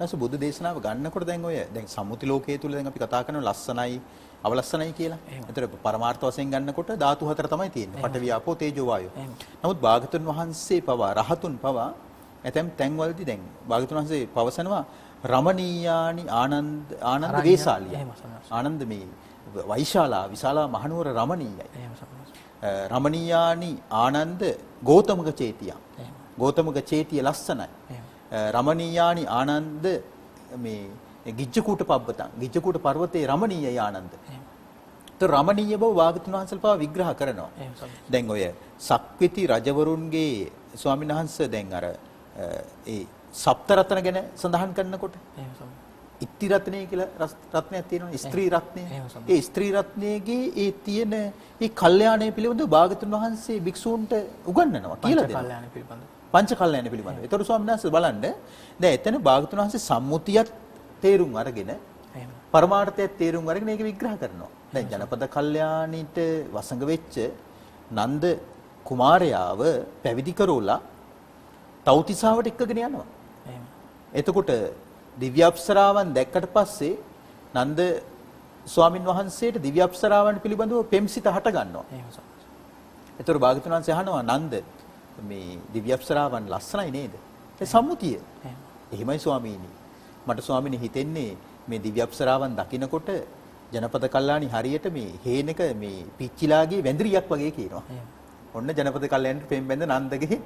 ඊට බුදු දේශනාව ගන්නකොට දැන් සම්මුති ලෝකයේ තුල දැන් අපි කතා කරන ලස්සනයි අවලස්සනයි කියලා. ඒතර පරමාර්ථ වශයෙන් ගන්නකොට ධාතු හතර තමයි තියෙන්නේ. පඨවි ආපෝ තේජෝ වායෝ. නමුත් භාගතුන් වහන්සේ පවා රහතුන් පවා ඇතැම් තැන්වලදී දැන් භාගතුන් වහන්සේ පවසනවා රමණීයානි ආනන්ද වේසාලිය. ආනන්ද මේ වෛශාලා විශාලා මහනුවර රමණීයයි. රමණීයානි ආනන්ද ගෞතමක චේතිය. ගෞතමක චේතිය ලස්සනයි. රමණීයානි ආනන්ද මේ ගිජ්ජකූට පබ්බතං ගිජ්ජකූට පර්වතයේ රමණීයයි ආනන්ද. તો රමණීය බව භාගතුන් වහන්සේලා පවා විග්‍රහ කරනවා. දැන් ඔය සක්විති රජවරුන්ගේ ස්වාමීන් වහන්සේ දැන් අර ඒ සප්තරත්න ගැන සඳහන් කරනකොට ඉත්ති රත්නය කියලා රත්නයක් තියෙනවා ස්ත්‍රී රත්නය. ඒ ස්ත්‍රී රත්නයේගේ ඒ තියෙන ඒ කල්යාණය පිළිබඳව භාගතුන් වහන්සේ භික්ෂූන්ට උගන්වනවා කියලා දෙනවා. පංච කල්යාණ පිළිබඳව. ඒතර ස්වාමීන් වහන්සේ බලන්න දැන් එතන භාගතුන් වහන්සේ සම්මුතියත් තේරුම් අරගෙන පරමාර්ථයත් තේරුම් අරගෙන ඒක විග්‍රහ කරනවා. දැන් ජනපද කල්යාණීට වසඟ වෙච්ච නන්ද කුමාරයාව පැවිදි කරෝලා තව්තිසාවට එක්කගෙන යනවා. එතකොට දිව්‍ය අප්සරාවන් දැක්කට පස්සේ නන්ද ස්වාමින් වහන්සේට දිව්‍ය අප්සරාවන් පිළිබඳව පෙම්සිත හට ගන්නවා. එතකොට භාගතුන් වහන්සේ අහනවා නන්ද මේ දිව්‍ය අප්සරාවන් ලස්සනයි නේද? ඒ සම්මුතිය. එහෙමයි ස්වාමීනි. මට ස්වාමීනි හිතෙන්නේ මේ දිව්‍ය අප්සරාවන් දකින්නකොට ජනපද කල්යාණි හරියට මේ හේනක මේ පිච්චිලාගේ වැඳිරියක් වගේ කියනවා. ඔන්න ජනපද කල්යාණිට පෙම් බැඳ නන්දගේ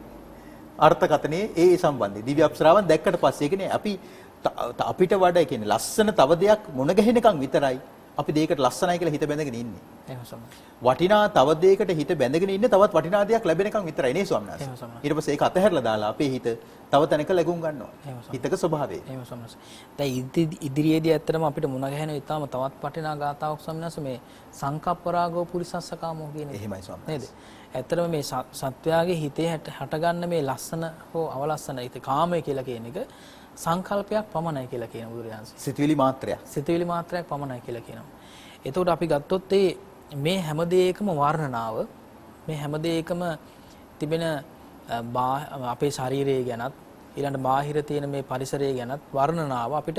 අර්ථකථනයේ ඒ සම්බන්ධයි. දිව්‍ය අප්සරාවන් දැක්කට පස්සේ කියන්නේ අපිට වඩා කියන්නේ ලස්සන තව දෙයක් මොන ගැහෙනකම් විතරයි අපි දෙයකට ලස්සනයි කියලා හිත බැඳගෙන ඉන්නේ. වටිනා තව දෙයකට හිත බැඳගෙන ඉන්නේ තවත් වටිනා දෙයක් ලැබෙනකම් විතරයි නේ ස්වාමීන් වහන්සේ. ඊට පස්සේ ඒක අතහැරලා දාලා අපේ හිත තව තැනක ලැබුම් ගන්නවා. හිතක ස්වභාවය. එහෙම ස්වාමීන් වහන්සේ. දැන් ඉදිරියේදී ඇත්තටම අපිට මුණ ගැහෙන ඊටාම තවත් වටිනා ගාතාවක් ස්වාමීන් වහන්සේ මේ සංකප්පරාගෝ පුරිසස්සකාමෝ කියන එක. එහෙමයි ස්වාමීන් වහන්සේ. නේද? ඇත්තටම මේ සත්වයාගේ හිතේ හටගන්න මේ ලස්සන හෝ අවලස්සන ඒ කාමය කියලා කියන එක සංකල්පයක් පමණයි කියලා කියන බුදුරජාණන්. සිතවිලි මාත්‍රයක්. සිතවිලි මාත්‍රයක් පමණයි කියලා කියනවා. එතකොට අපි ගත්තොත් මේ හැම දෙයකම වර්ණනාව මේ හැම දෙයකම තිබෙන අපේ ශරීරය ගැනත් ඊළඟ බාහිර තියෙන මේ පරිසරය ගැනත් වර්ණනාව අපිට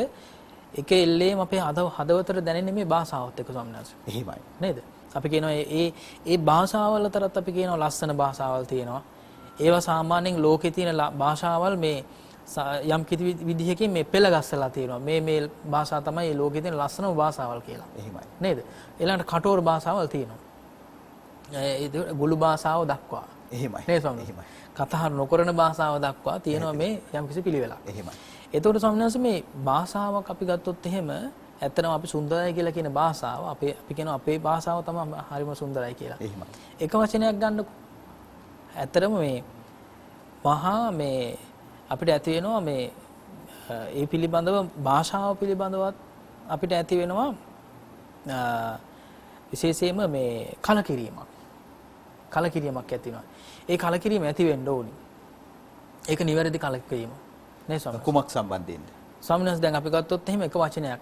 එක එල්ලේම අපේ හදවතට දැනෙන්නේ මේ භාෂාවත් එක්ක ස්වාමීන් වහන්සේ. එහෙමයි. නේද? අපි කියනවා ඒ භාෂාවල් අතරත් අපි කියනවා ලස්සන භාෂාවල් තියෙනවා. ඒවා සාමාන්‍යයෙන් ලෝකේ තියෙන භාෂාවල් මේ යම් කිසි විදිහකින් මේ පෙළ ගස්සලා තියෙනවා. මේ භාෂාව තමයි ලෝකේ තියෙන ලස්සනම භාෂාවල් කියලා. එහෙමයි. නේද? ඊළඟට කටෝර භාෂාවල් තියෙනවා. ඒ ගුළු භාෂාව දක්වා. එහෙමයි. නේද ස්වාමීන් වහන්සේ? කතා නොකරන භාෂාව දක්වා තියෙනවා මේ යම් කිසි පිළිවෙලක්. එහෙමයි. එතකොට ස්වාමීන් වහන්සේ මේ භාෂාවක් අපි ගත්තොත් එහෙම ඇත්තටම අපි සුන්දරයි කියලා කියන භාෂාව අපි කියනවා අපේ භාෂාව තමයි හරිම සුන්දරයි කියලා. එහෙමයි. එක වචනයක් ගන්නකො. ඇත්තටම මේ මහා මේ අපිට ඇති වෙනවා මේ ඒ පිළිබඳව භාෂාව පිළිබඳවත් අපිට ඇති වෙනවා විශේෂයෙන්ම මේ කලකිරීමක් ඇති වෙනවා. ඒ කලකිරීම ඇති වෙන්න ඕනි. ඒක නිවැරදි කලකිරීම. නේ ස්වාමීන් වහන්සේ. කුමක් සම්බන්ධයෙන්ද? ස්වාමීන් වහන්සේ දැන් අපි ගත්තොත් එහෙම එක වචනයක්.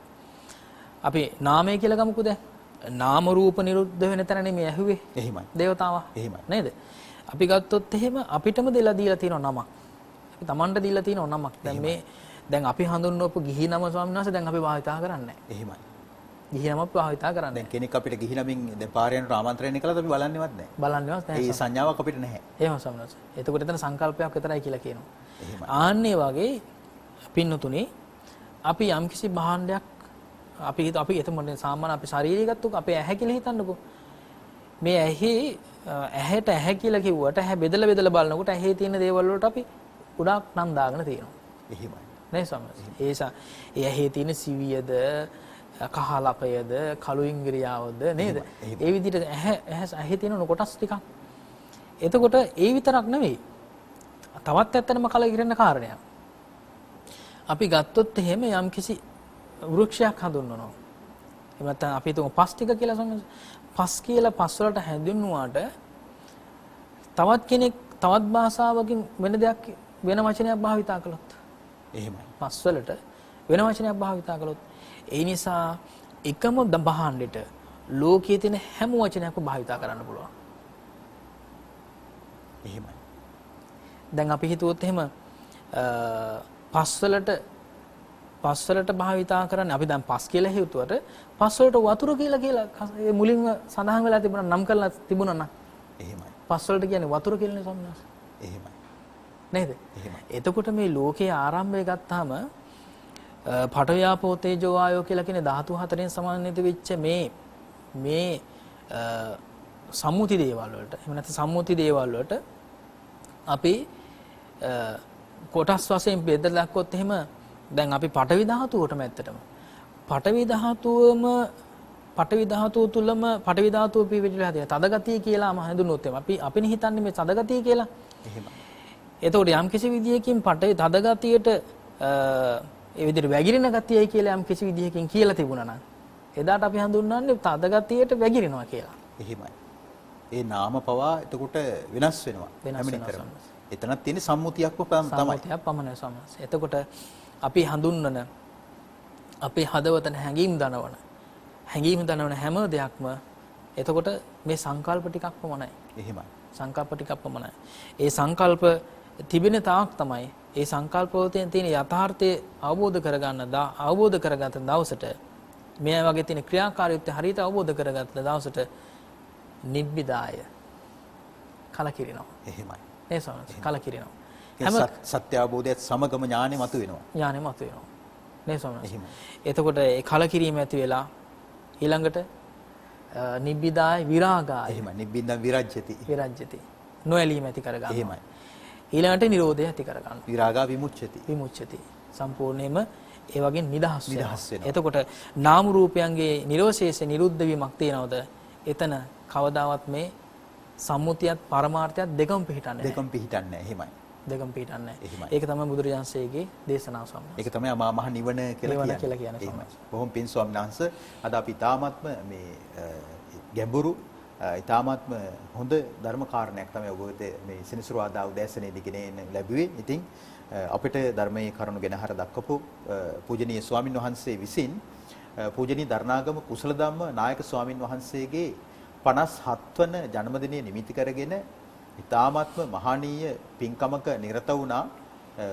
අපි නාමය කියලා ගමුකෝ දැන්. නාම රූප නිරුද්ධ වෙන තැන නෙමෙයි ඇහුවේ. එහෙමයි. දේවතාවා. එහෙමයි. නේද? අපි ගත්තොත් එහෙම අපිටම දීලා තියෙනවා නමක්. අපි Tamanට දීලා තියෙනවා නමක්. දැන් අපි හඳුන්වපු ගිහි නම ස්වාමීන් වහන්සේ දැන් අපි භාවිතා කරන්නේ නැහැ. එහෙමයි. ගිහි නම භාවිතා කරන්නේ. දැන් කෙනෙක් අපිට ගිහි නමින් දැන් පාරයන්ට ආමන්ත්‍රණය කළාද අපි බලන්නේවත් නැහැ. බලන්නේවත් නැහැ. ඒ සංඥාවක් අපිට නැහැ. එහෙම ස්වාමීන් වහන්සේ. එතකොට එතන සංකල්පයක් විතරයි කියලා කියනවා. එහෙමයි. ආන්නේ වගේ පින්නතුනේ අපි යම්කිසි භාණ්ඩයක් අපි එතකොට සාමාන්‍ය අපි ශරීරය ගත්තොත් අපේ ඇහැ කියලා හිතන්නකෝ. මේ ඇහැට ඇහැ කියලා කිව්වට ඇහැ බෙදලා බලනකොට ඇහි තියෙන දේවල් වලට අපි ගොඩාක් නම් දාගෙන තියෙනවා. එහෙමයි. නේ ස්වාමීන්. ඒ ඇහි තියෙන සිවියද කහලපයද කළු ඉංග්‍රියාවද නේද? ඒ විදිහට ඇහි තියෙන කොටස් ටිකක්. එතකොට ඒ විතරක් නෙවෙයි. තවත් ඇත්තටම කලකිරෙන කාරණයක්. අපි ගත්තොත් එහෙම යම්කිසි වෘක්ෂයක් හඳුන්වනවා. එහෙම නැත්නම් අපි හිතමු පස් ටික කියලා සමහර පස් කියලා පස් වලට හැඳින්වුවාට තවත් කෙනෙක් තවත් භාෂාවකින් වෙන දෙයක් වෙන වචනයක් භාවිතා කළොත් එහෙමයි. පස් වලට වෙන වචනයක් භාවිතා කළොත් ඒ නිසා එකම භාණ්ඩෙට ලෝකයේ තියෙන හැම වචනයක්ම භාවිතා කරන්න පුළුවන්. එහෙමයි. දැන් අපි හිතුවොත් එහෙම පස් වලට පස්වලට භාවිතා කරන්නේ අපි දැන් පස් කියලා හේතුවට පස්වලට වතුර කියලා ඒ මුලින්ම සඳහන් වෙලා තිබුණා නම් කරලා තිබුණා නම් එහෙමයි. පස්වලට කියන්නේ වතුර කියලානේ ස්වාමීන් වහන්සේ. එහෙමයි. නේද? එහෙමයි. එතකොට මේ ලෝකයේ ආරම්භය ගත්තාම පඨවි තේජෝ වායෝ කියලා කියන ධාතු හතරෙන් සමන්විත වෙච්ච මේ සම්මුති දේවල් වලට එහෙම නැත්නම් සම්මුති දේවල් වලට අපි කොටස් වශයෙන් බෙදලා දැක්කොත් එහෙම දැන් අපි පඨවි ධාතුවටම ඇත්තටම පඨවි ධාතුව තුලම පඨවි ධාතුව පිළිවිදලා තියෙන තද ගතිය කියලාම හඳුන්වුවොත් එම අපිනේ හිතන්නේ මේ තද ගතිය කියලා. එහෙමයි. එතකොට යම් කිසි විදියකින් පඨවි තද ගතියට ඒ විදිහට වැగిරෙන ගතියයි කියලා යම් කිසි විදියකින් කියලා තිබුණා නම් එදාට අපි හඳුන්වන්නේ තද ගතියට වැగిරෙනවා කියලා. එහෙමයි. ඒ නාම පවා එතකොට වෙනස් වෙනවා. එතනක් තියෙන සම්මුතියක්ම තමයි. සම්මුතියක් පමණයි සමහරවිට. එතකොට අපි හඳුන්වන අපේ හදවතට හැඟීම් දනවන හැම දෙයක්ම එතකොට මේ සංකල්ප ටිකක් පමණයි. එහෙමයි. සංකල්ප ටිකක් පමණයි. ඒ සංකල්ප තිබෙන තාක් තමයි ඒ සංකල්පවල තියෙන යථාර්ථය අවබෝධ කරගත්ත දවසට මේ වගේ තියෙන ක්‍රියාකාරීත්වය හරියට අවබෝධ කරගත්ත දවසට නිබ්බිදාය කලකිරිනවා. එහෙමයි. ඒ සමහර කලකිරිනවා. හැම සත්‍ය අවබෝධයත් සමගම ඥානෙ මතුවෙනවා. නේ සමහර. එතකොට ඒ කලකිරීම ඇති වෙලා ඊළඟට නිබ්බිදාය විරාගාය. එහෙමයි. නිබ්බින්දම් විරජ්‍යති. නොඇලීම ඇති කරගන්නවා. එහෙමයි. ඊළඟට නිරෝධය ඇති කරගන්නවා. විරාගා විමුච්ඡති. සම්පූර්ණයෙන්ම ඒ වගේ නිදහස් වෙනවා. එතකොට නාම රූපයන්ගේ නිරෝෂේෂ නිරුද්ධ වීමක් තියනවද? එතන කවදාවත් මේ සම්මුතියත් පරමාර්ථයත් දෙකම පිහිටන්නේ නැහැ. එහෙමයි. දෙකම පිහිටන්නේ නැහැ. ඒක තමයි බුදුරජාණන්සේගේ දේශනාව සම්මත. ඒක තමයි අමා මහ නිවන කියලා කියන්නේ. බොහොම පින් ස්වාමීන් වහන්සේ අද අපි ඊ타ත්ම මේ ගැඹුරු ඊ타ත්ම හොඳ ධර්ම කාරණයක් තමයි ඔබ මේ සෙනසුරාදා උදෑසනේදී ගෙන ලැබුවේ. ඉතින් අපිට ධර්මයේ කරුණු ගෙන හර දක්වපු පූජනීය ස්වාමින් වහන්සේ විසින් පූජනීය දරණාගම කුසල ධම්ම නායක ස්වාමින් වහන්සේගේ 57 වන ජන්මදිනය නිමිති කරගෙන ඊ타ත්ම මහානීය පින්කමක නිරත වුණා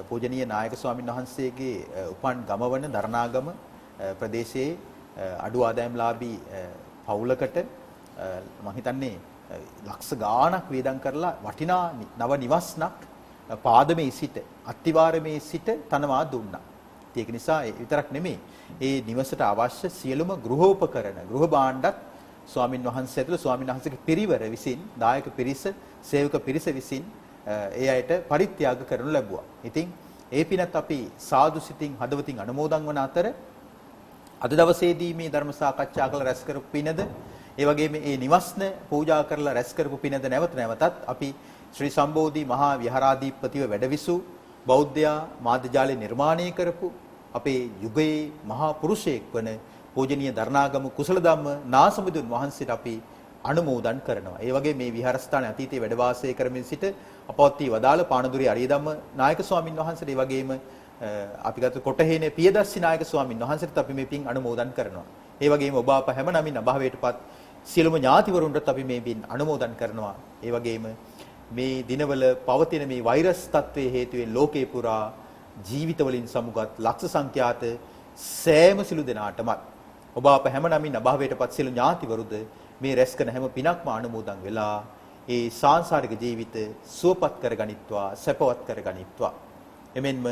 පූජනීය නායක ස්වාමින් වහන්සේගේ උපන් ගම වන දරණාගම ප්‍රදේශයේ අඩු ආදායම්ලාභී පවුලකට මම හිතන්නේ ලක්ෂ ගාණක් වේදම් කරලා වටිනා නව නිවස්නක් පාදමේ සිට අත්තිවාරමේ සිට තනවා දුන්නා. ඒක නිසා විතරක් නෙමෙයි ඒ නිවසට අවශ්‍ය සියලුම ගෘහෝපකරණ ගෘහ භාණ්ඩත් ස්වාමින් වහන්සේ ඇතුළු ස්වාමින් වහන්සේගේ පිරිවර විසින් දායක පිරිස සේවක පිරිස විසින් ඒ අයට පරිත්‍යාග කරනු ලැබුවා. ඉතින් ඒ පිනත් අපි සාදු සිතින් හදවතින් අනුමෝදන් වන අතර අද දවසේදී මේ ධර්ම සාකච්ඡා කළ රැස් කරපු පිනද ඒ වගේම මේ නිවස්න පූජා කරලා රැස් කරපු පිනද නැවතත් අපි ශ්‍රී සම්බෝධි මහා විහාරාධිපතිව වැඩවිසු බෞද්ධයා මාධ්‍ය නිර්මාණය කරපු අපේ යුගයේ මහා පුරුෂයෙක් වන පූජනීය දරණාගම කුසල ධම්ම නාසමුදුන් වහන්සේට අපි අනුමෝදන් කරනවා. ඒ වගේ මේ විහාරස්ථානයේ අතීතයේ වැඩ වාසය කරමින් සිට අපවත් වී වදාළ පානදුරේ අරියදම්ම නායක ස්වාමින් වහන්සේට ඒ වගේම අපි ගත කොටහේනේ පියදස්සි නායක ස්වාමින් වහන්සේට අපි මේ පින් අනුමෝදන් කරනවා. ඒ වගේම ඔබ අප හැම නමින් අභාවයටපත් සියලුම ඥාතිවරුන්ටත් අපි මේ පින් අනුමෝදන් කරනවා. ඒ වගේම මේ දිනවල පවතින මේ වෛරස් තත්ත්වයේ හේතුවෙන් ලෝකේ පුරා ජීවිතවලින් සමුගත් ලක්ෂ සංඛ්‍යාත සෑම සිළු දෙනාටමත් ඔබ අප හැම නමින් අභාවයටපත් සියලු ඥාතිවරුද මේ රැස් කරන හැම පිනක්ම අනුමෝදන් වෙලා ඒ සාංශාරික ජීවිත සුවපත් කරගනිත්වා සැපවත් කරගනිත්වා. එමෙන්ම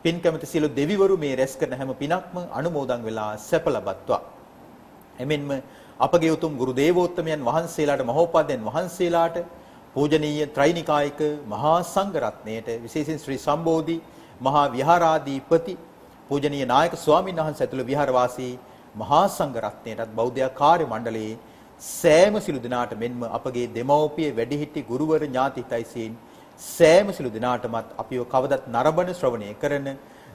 පින් කැමති සියලු දෙවිවරු මේ රැස් කරන හැම පිනක්ම අනුමෝදන් වෙලා සැප ලබත්වා. එමෙන්ම අපගේ උතුම් ගුරු දේවෝත්තමයන් වහන්සේලාට මහෝපාද්‍යයන් වහන්සේලාට පූජනීය ත්‍රිනිකායික මහා සංඝ රත්නයට විශේෂයෙන් ශ්‍රී සම්බෝධි මහා විහාරාධිපති පූජනීය නායක ස්වාමීන් වහන්සේ ඇතුළු විහාරවාසී මහා සංඝ රත්නයටත් බෞද්ධ කාර්ය මණ්ඩලයේ සෑම සිළු දිනාට මෙන්ම අපගේ දෙමව්පිය වැඩිහිටි ගුරුවර ඥාතිතයිසීන් සෑම සිළු දිනාටමත් අපිව කවදත් නරඹන ශ්‍රවණය කරන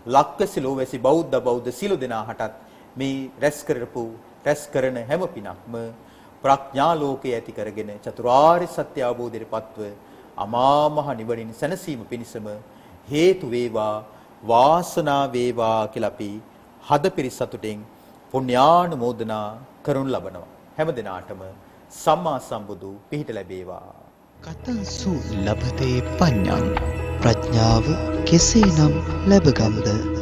ලක්කසි ලෝවැසි බෞද්ධ සිළු දිනාටත් මේ රැස් කරන හැම පිනක්ම ප්‍රඥා ලෝකයේ ඇති කරගෙන චතුරාර්ය සත්‍ය අවබෝධයට පත්ව අමා මහ නිවනින් සැනසීම පිණිසම හේතු වේවා වාසනාව වේවා කියලා අපි හදපිරි සතුටින් පුණ්‍යානුමෝදනා කරනු ලබනවා. හැම දිනාටම සම්මා සම්බුදු පිහිට ලැබේවා. කතංසු ලබතේ පඤ්ඤං ප්‍රඥාව කෙසේනම් ලැබගම්ද